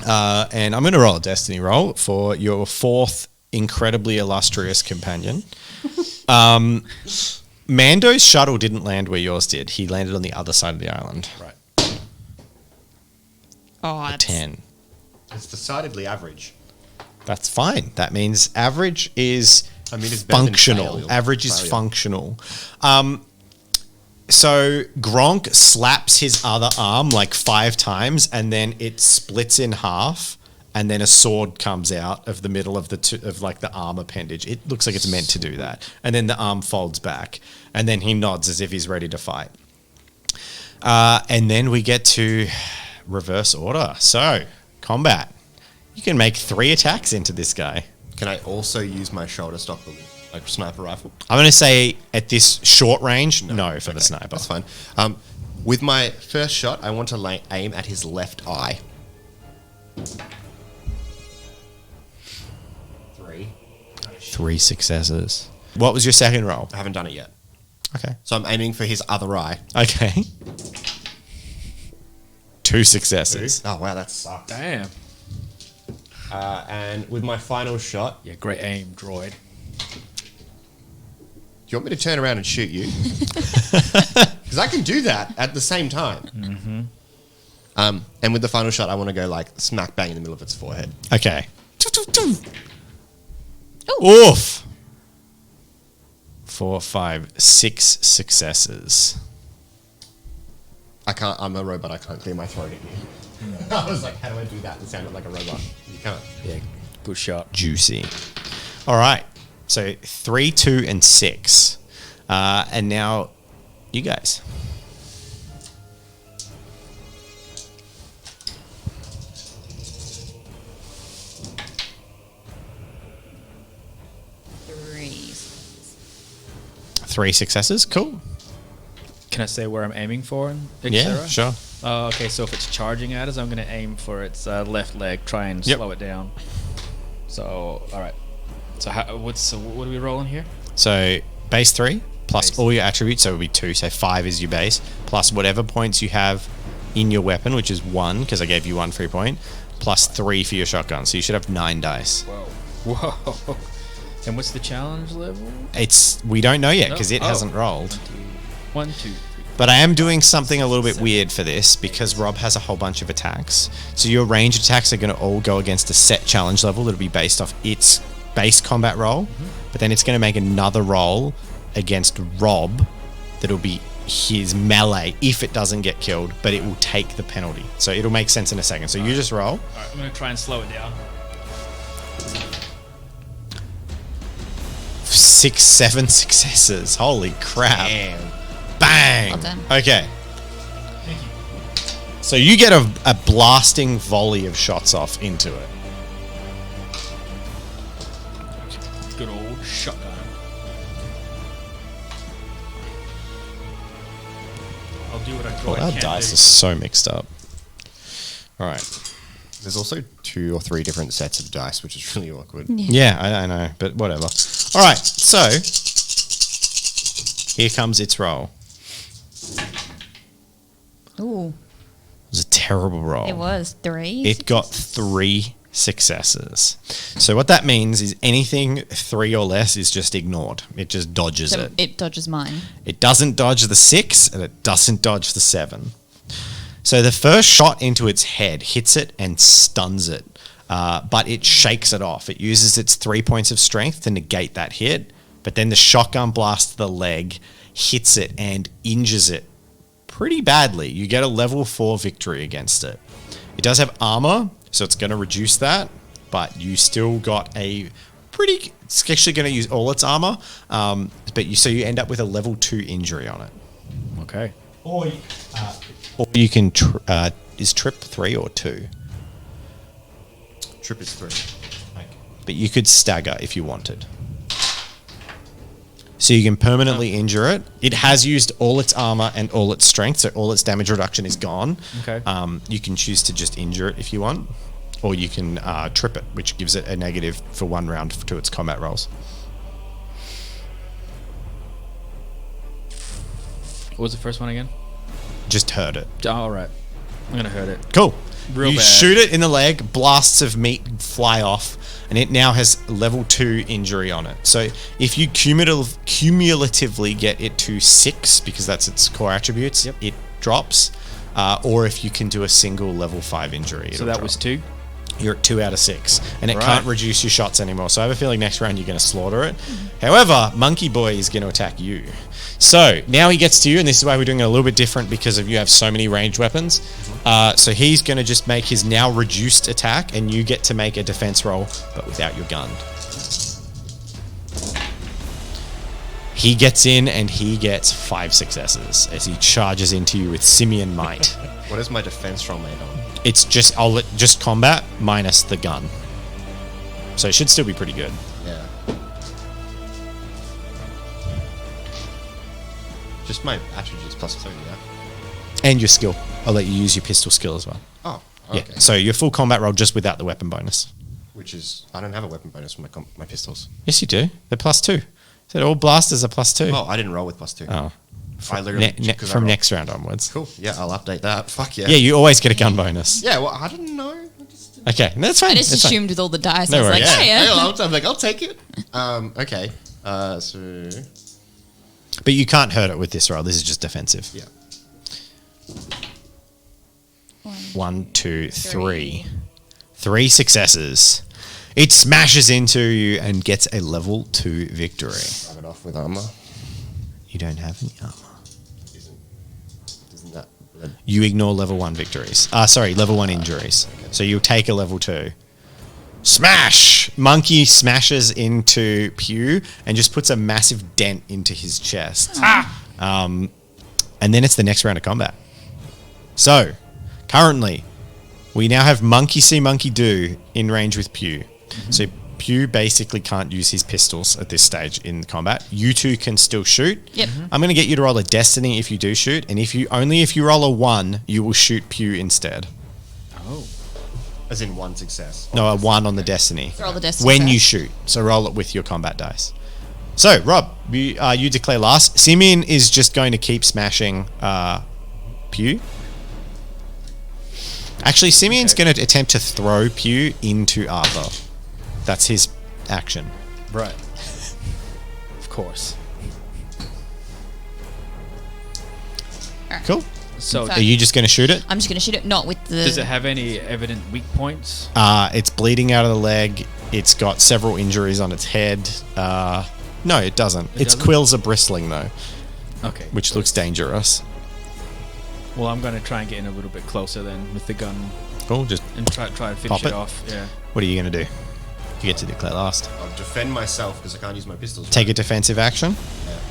And I'm going to roll a destiny roll for your 4th incredibly illustrious companion. Mando's shuttle didn't land where yours did. He landed on the other side of the island. Right. Oh, A 10. It's decidedly average. That's fine. That means average is It's better than functional. failure. Average is Failure. functional. So Gronk slaps his other arm like 5 times, and then it splits in half, and then a sword comes out of the middle of the arm appendage. It looks like it's meant to do that, and then the arm folds back, and then he nods as if he's ready to fight. And then we get to reverse order. So combat. You can make 3 attacks into this guy. Can I also use my shoulder stock, like sniper rifle? I'm going to say at this short range, no for the sniper. That's fine. With my first shot, I want to aim at his left eye. 3. 3 successes. What was your second roll? I haven't done it yet. Okay. So I'm aiming for his other eye. Okay. 2 successes. Oh, wow, that sucks. Damn. And with my final shot, Yeah, great aim, droid. do you want me to turn around and shoot you? Because I can do that at the same time. Mm-hmm. And with the final shot, I want to go like smack bang in the middle of its forehead. Okay. Oof. 4, 5, 6 successes. I can't. I'm a robot. I can't clear my throat at you. I was like, how do I do that? It sounded like a robot. You can't. Yeah, good shot. Juicy. All right. So 3, 2, and 6. And now you guys. Three successes. Cool. Can I say where I'm aiming for? Yeah, sure. Okay, so if it's charging at us, I'm going to aim for its left leg, try and slow it down. So, all right. So, what are we rolling here? So base 3 plus Base. all your attributes, so it will be 2. So 5 is your base, plus whatever points you have in your weapon, which is 1, because I gave you 1 free point, plus 3 for your shotgun. So you should have 9 dice. Whoa. And what's the challenge level? We don't know yet because it hasn't rolled. 1, 2, 3. But I am doing something a little bit weird for this because Rob has a whole bunch of attacks. So your range attacks are going to all go against a set challenge level that'll be based off its base combat roll. But then it's going to make another roll against Rob that'll be his melee if it doesn't get killed, but it will take the penalty. So it'll make sense in a second. So you just roll. All right, I'm going to try and slow it down. 6, 7 successes. Holy crap. Damn. Bang. Well done. Okay. So you get a blasting volley of shots off into it. Good old shotgun. I'll do what I Oh, our dice are so mixed up. All right. There's also 2 or 3 different sets of dice, which is really awkward. Yeah, I know, but whatever. All right, so here comes its roll. Ooh, It was a terrible roll. it was 3. It got 3 successes. So what that means is anything 3 or less is just ignored. It just dodges So it. it dodges mine. It doesn't dodge the 6 and it doesn't dodge the 7. So the first shot into its head hits it and stuns it, but it shakes it off. It uses its 3 points of strength to negate that hit, but then the shotgun blast to the leg hits it and injures it pretty badly. You get a level 4 victory against it. It does have armor, so it's going to reduce that, but you still got a pretty... It's actually going to use all its armor, so you end up with a level 2 injury on it. Okay. Or you can... is trip 3 or 2? Trip is 3. But you could stagger if you wanted. So you can permanently injure it. It has used all its armor and all its strength, so all its damage reduction is gone. Okay. You can choose to just injure it if you want, or you can trip it, which gives it a negative for 1 round to its combat rolls. What was the first one again? Just hurt it. Oh, all right. I'm going to hurt it. Cool. Real you bad. shoot it in the leg, blasts of meat fly off, and it now has level 2 injury on it. So if you cumulatively get it to 6, because that's its core attributes, Yep. it drops. Or if you can do a single level 5 injury. So it'll that drop. was 2? You're at 2 out of 6, and it Right. can't reduce your shots anymore. So I have a feeling next round you're going to slaughter it. However, Monkey Boy is going to attack you. So now he gets to you, and this is why we're doing it a little bit different because of you have so many ranged weapons. So he's going to just make his now reduced attack, and you get to make a defense roll, but without your gun. He gets in, and he gets 5 successes as he charges into you with simian might. What is my defense roll made on? It's just combat minus the gun. So it should still be pretty good. Yeah. Just my attributes plus 2, yeah? And your skill. I'll let you use your pistol skill as well. Oh, okay. Yeah. So your full combat roll just without the weapon bonus. Which is... I don't have a weapon bonus for my pistols. Yes, you do. They're +2. Said all blasters are +2. Oh, I didn't roll with +2. Oh. I literally... 'cause I From rolled. next round onwards. Cool. Yeah, I'll update that. Fuck yeah. Yeah, you always get a gun bonus. Yeah, well, I didn't know. I just... Okay, no, that's fine. I just that's fine. assumed with all the dice, No I was like, worries. oh yeah. I'm like, I'll take it. Okay. So... But you can't hurt it with this roll. This is just defensive. Yeah. 1, 2, 3. 3 successes. It smashes into you and gets a level 2 victory. Rub it off with armor. You don't have any armor. Isn't that? You ignore level 1 victories. Level 1 injuries. So you'll take a level 2. Smash! Monkey smashes into Pew and just puts a massive dent into his chest. And then it's the next round of combat. So, currently, we now have Monkey See, Monkey Do in range with Pew. So Pew basically can't use his pistols at this stage in combat. You two can still shoot. Yep. I'm going to get you to roll a Destiny if you do shoot, and if you roll a 1, you will shoot Pew instead. Oh. As in one success. No, a 1 on the Destiny. Roll the Destiny When first. you shoot. So roll it with your combat dice. So, Rob, you declare last. Simeon is just going to keep smashing Pew. Actually, Simeon's going to attempt to throw Pew into Arthur. That's his action. Right. Of course. Cool. So, So- Are you just going to shoot it? I'm just going to shoot it, not with the... does it have any evident weak points? It's bleeding out of the leg. It's got several injuries on its head. No, it doesn't. Its doesn't? quills are bristling, though, Okay. which looks dangerous. Well, I'm going to try and get in a little bit closer then with the gun Cool. Just and try to finish Pop it it. off. Yeah. what are you going to do? You get to declare last. I'll defend myself because I can't use my pistols. Take a defensive action.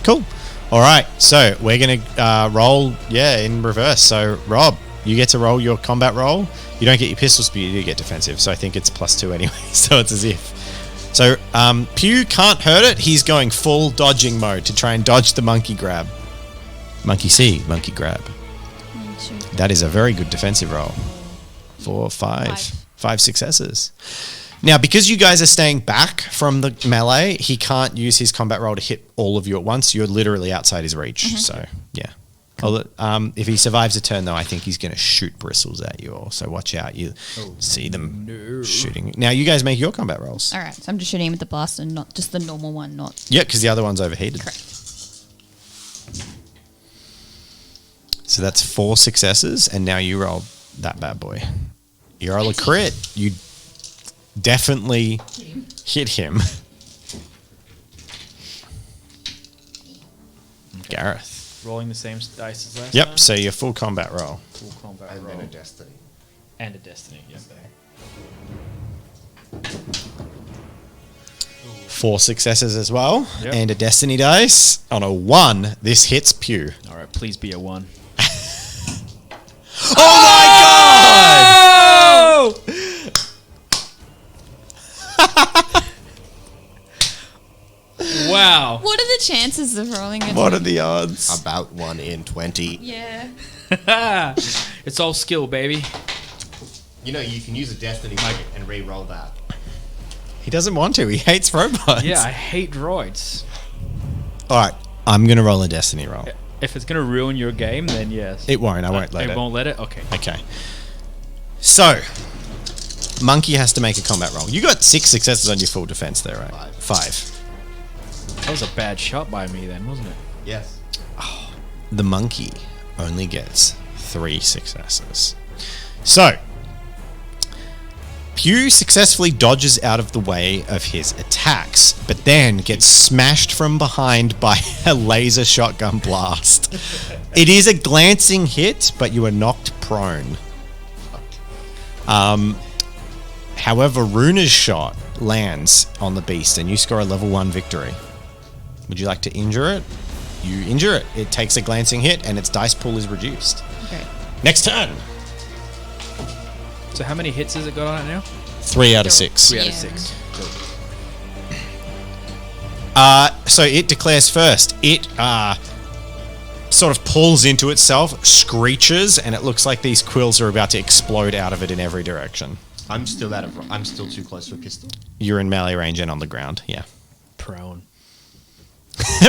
Cool. All right. So we're going to roll, in reverse. So, Rob, you get to roll your combat roll. You don't get your pistols, but you do get defensive. So I think it's +2 anyway. So it's as if. So Pew can't hurt it. He's going full dodging mode to try and dodge the monkey grab. Monkey see, monkey grab. 1, 2, That is a very good defensive roll. 4, 5. 5 successes. Now, because you guys are staying back from the melee, he can't use his combat roll to hit all of you at once. You're literally outside his reach. So, yeah. If he survives a turn, though, I think he's going to shoot bristles at you all. So watch out. You see them shooting. Now, you guys make your combat rolls. All right, so I'm just shooting him with the blaster, not just the normal one, not... Yeah, because the other one's overheated. Correct. So that's 4 successes, and now you roll that bad boy. You roll a crit. You definitely hit him. Gareth. Rolling the same dice as last Yep, time? so your full combat roll. Full combat And roll. then a destiny. And a destiny, yeah. 4 successes as well, Yep. and a destiny dice. On a 1, this hits Pew. All right, please be a 1. Oh my god! Wow. What are the chances of rolling it? What are the odds? About 1 in 20. Yeah. It's all skill, baby. You know, you can use a destiny point and re-roll that. He doesn't want to. He hates robots. Yeah, I hate droids. All right, I'm going to roll a destiny roll. If it's going to ruin your game, then yes. It won't. I won't let it. It won't let it? Okay. Okay. So, Monkey has to make a combat roll. You got 6 successes on your full defense there, right? 5. That was a bad shot by me then, wasn't it? Yes. The monkey only gets 3 successes. So, Pew successfully dodges out of the way of his attacks, but then gets smashed from behind by a laser shotgun blast. It is a glancing hit, but you are knocked prone. However, Runa's shot lands on the beast, and you score a level 1 victory. Would you like to injure it? You injure it. It takes a glancing hit, and its dice pool is reduced. Okay. Next turn. So how many hits has it got on it now? 3 out of 6. 3 out of Yeah. 6. Cool. So it declares first. It sort of pulls into itself, screeches, and it looks like these quills are about to explode out of it in every direction. I'm still too close to a pistol. You're in melee range and on the ground. Yeah. Prone.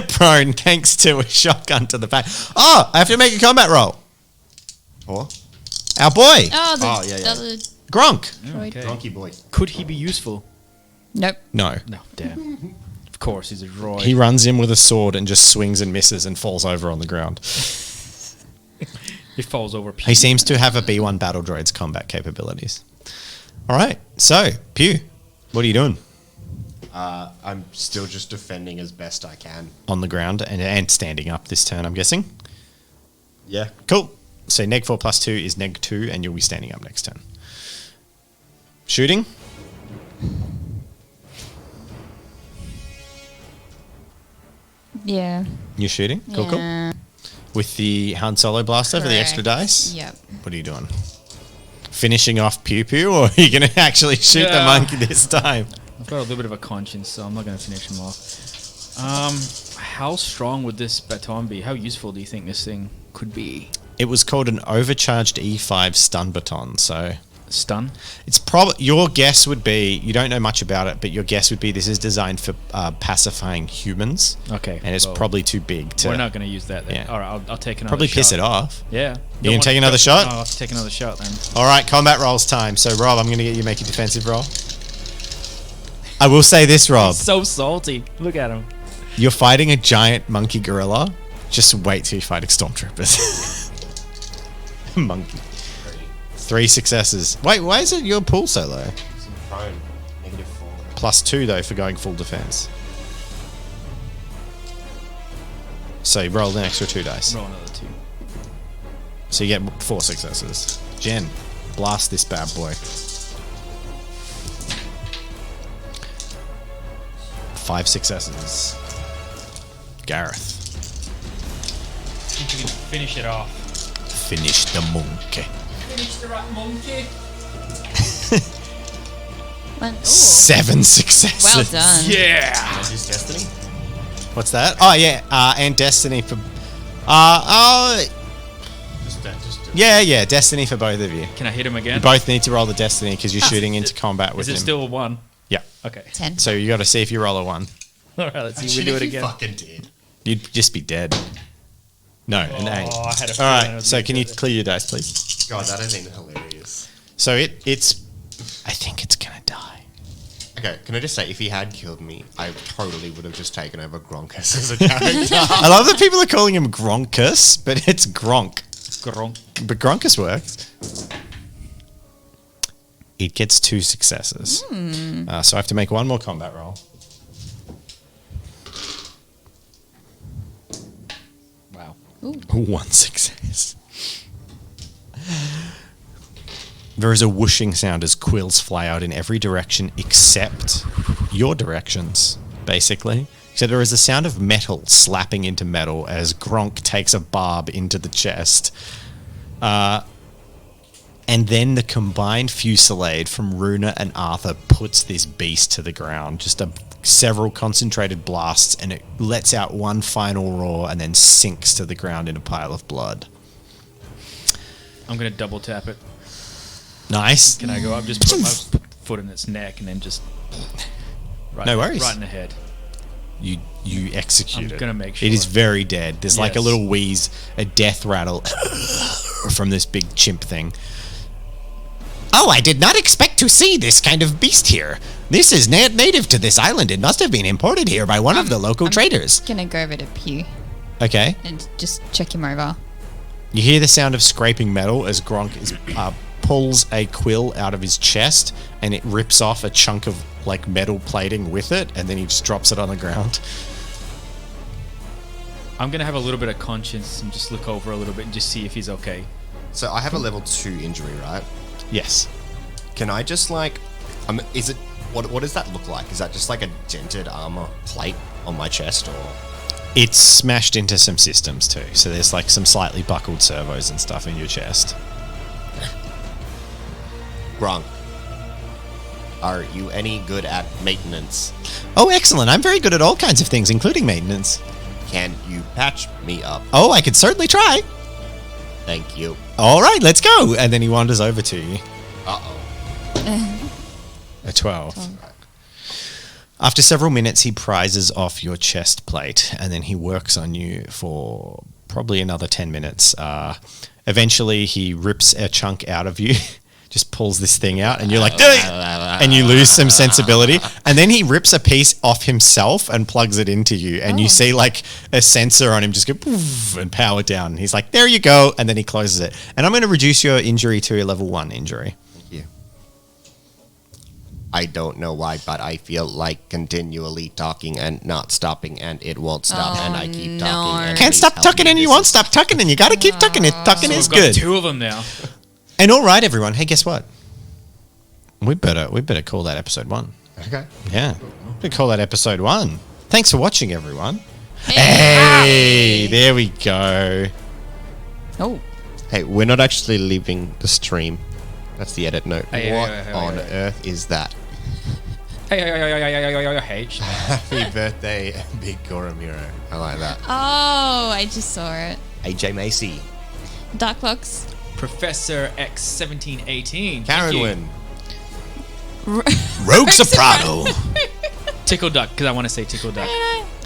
Prone, thanks to a shotgun to the back. Oh, I have to make a combat roll. Or? Our boy, Oh, the Oh, yeah, yeah. other Gronk. droid. Okay. Donkey boy. Could he be useful? Nope. No. No, damn. Of course, he's a droid. He runs in with a sword and just swings and misses and falls over on the ground. He falls over. He seems to have a B1 battle droid's combat capabilities. All right, so Pew, What are you doing? I'm still just defending as best I can. On the ground and standing up this turn, I'm guessing. Yeah. Cool. So neg 4 plus 2 is neg 2, and you'll be standing up next turn. Shooting. Yeah. You're shooting? Cool, Yeah. cool. With the Han Solo blaster for the extra Correct. dice? Yep. What are you doing? Finishing off Pew Pew, or are you going to actually shoot the Yeah. monkey this time? I've got a little bit of a conscience, so I'm not going to finish him off. How strong would this baton be? How useful do you think this thing could be? It was called an overcharged E5 stun baton, so Stun? it's probably your guess would be, you don't know much about it, but your guess would be this is designed for pacifying humans. Okay. And it's well, probably too big to We're not going to use that then. Yeah. All right, I'll take another probably shot. piss it off. Yeah. You gonna take another shot? No, I'll have to take another shot then. All right, combat rolls time. So Rob, I'm going to get you to make a defensive roll. I will say this, Rob. So salty. Look at him. You're fighting a giant monkey gorilla. Just wait till you fight stormtroopers. Monkey. 3 successes. Wait, why is it your pool so low? It's in prone. -4. +2 though for going full defense. So you roll an extra 2 dice. Roll another 2. So you get 4 successes. Jen, blast this bad boy. 5 successes. Gareth, I think you can finish it off. finish the monkey. Finish the rat monkey. 7 successes. Well done. Yeah. And his destiny? What's that? Oh yeah, and Destiny for. Just do it. Yeah, Destiny for both of you. Can I hit him again? You both need to roll the Destiny because you're shooting into combat with Is it him. still a 1? Yeah. Okay. 10. So you got to see if you roll a 1. All right, let's see. Imagine We do if it you again. fucking did. You'd just be dead. No, an 8. Oh, I had a All feeling I right. was So gonna can you get it. clear your dice, please? God, that'd have been hilarious. So it's. I think it's gonna die. Okay, can I just say, if he had killed me, I totally would have just taken over Gronkus as a character. I love that people are calling him Gronkus, but it's Gronk. Gronk. But Gronkus works. It gets 2 successes. So I have to make 1 more combat roll. Wow. 1 success. There is a whooshing sound as quills fly out in every direction except your directions, basically. So there is a sound of metal slapping into metal as Gronk takes a barb into the chest. And then the combined fusillade from Runa and Arthur puts this beast to the ground. Just several concentrated blasts, and it lets out one final roar and then sinks to the ground in a pile of blood. I'm going to double tap it. Nice. Can I go up? Just put my foot in its neck and then just... Right, No worries. Right in the head. You execute I'm it. gonna make It is sure. very dead. There's like a Yes. little wheeze, a death rattle from this big chimp thing. Oh, I did not expect to see this kind of beast here. This is native to this island. It must have been imported here by one of the local traders. Gonna go over to Pew Okay. and just check him over. You hear the sound of scraping metal as Gronk pulls a quill out of his chest, and it rips off a chunk of like metal plating with it, and then he just drops it on the ground. I'm going to have a little bit of conscience and just look over a little bit and just see if he's okay. So I have a level 2 injury, right? Yes. Can I just like... is it... What does that look like? Is that just like a dented armor plate on my chest, or... It's smashed into some systems too, so there's like some slightly buckled servos and stuff in your chest. Gronk, are you any good at maintenance? Oh, excellent. I'm very good at all kinds of things, including maintenance. Can you patch me up? Oh, I could certainly try. Thank you. All right, let's go. And then he wanders over to you. Uh-oh. A 12. After several minutes, he prizes off your chest plate, and then he works on you for probably another 10 minutes. Eventually, he rips a chunk out of you, just pulls this thing out, and you're like, "Ugh!" And you lose some sensibility. And then he rips a piece off himself and plugs it into you, and you see like a sensor on him just go poof and power down. And he's like, "There you go," and then he closes it. And I'm going to reduce your injury to a level 1 injury. Thank you. I don't know why, but I feel like continually talking and not stopping, and it won't stop, and I keep talking. And Can't please stop help tucking me. and you This won't is- stop tucking and you gotta keep tucking it. Tucking So is we've got good. 2 of them now. And all right, everyone. Hey, guess what? We better call that episode 1. Okay. Yeah, we call that episode 1. Thanks for watching, everyone. Hey, there we go. Oh. Hey, we're not actually leaving the stream. That's the edit note. Hey, What hey, on earth is that? Hey. Happy birthday, Big Goromiro. I like that. Oh, I just saw it. AJ Macy. Dark Fox. Professor X1718. Carolyn. Rogue Soprano. Tickle Duck, because I want to say Tickle Duck.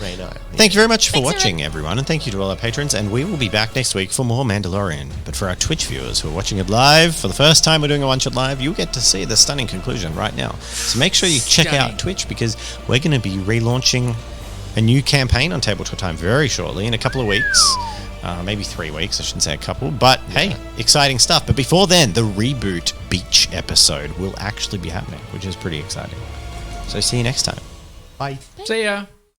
Reno. Thank you very much for Thanks, watching, everyone, and thank you to all our patrons. And we will be back next week for more Mandalorian. But for our Twitch viewers who are watching it live, for the first time we're doing a one-shot live, you'll get to see the stunning conclusion right now. So make sure you check Stunning. out Twitch, because we're going to be relaunching a new campaign on Tabletop Time very shortly, in a couple of weeks. Maybe 3 weeks, I shouldn't say a couple. But hey, exciting stuff. But before then, the reboot beach episode will actually be happening, which is pretty exciting. So see you next time. Bye. See ya.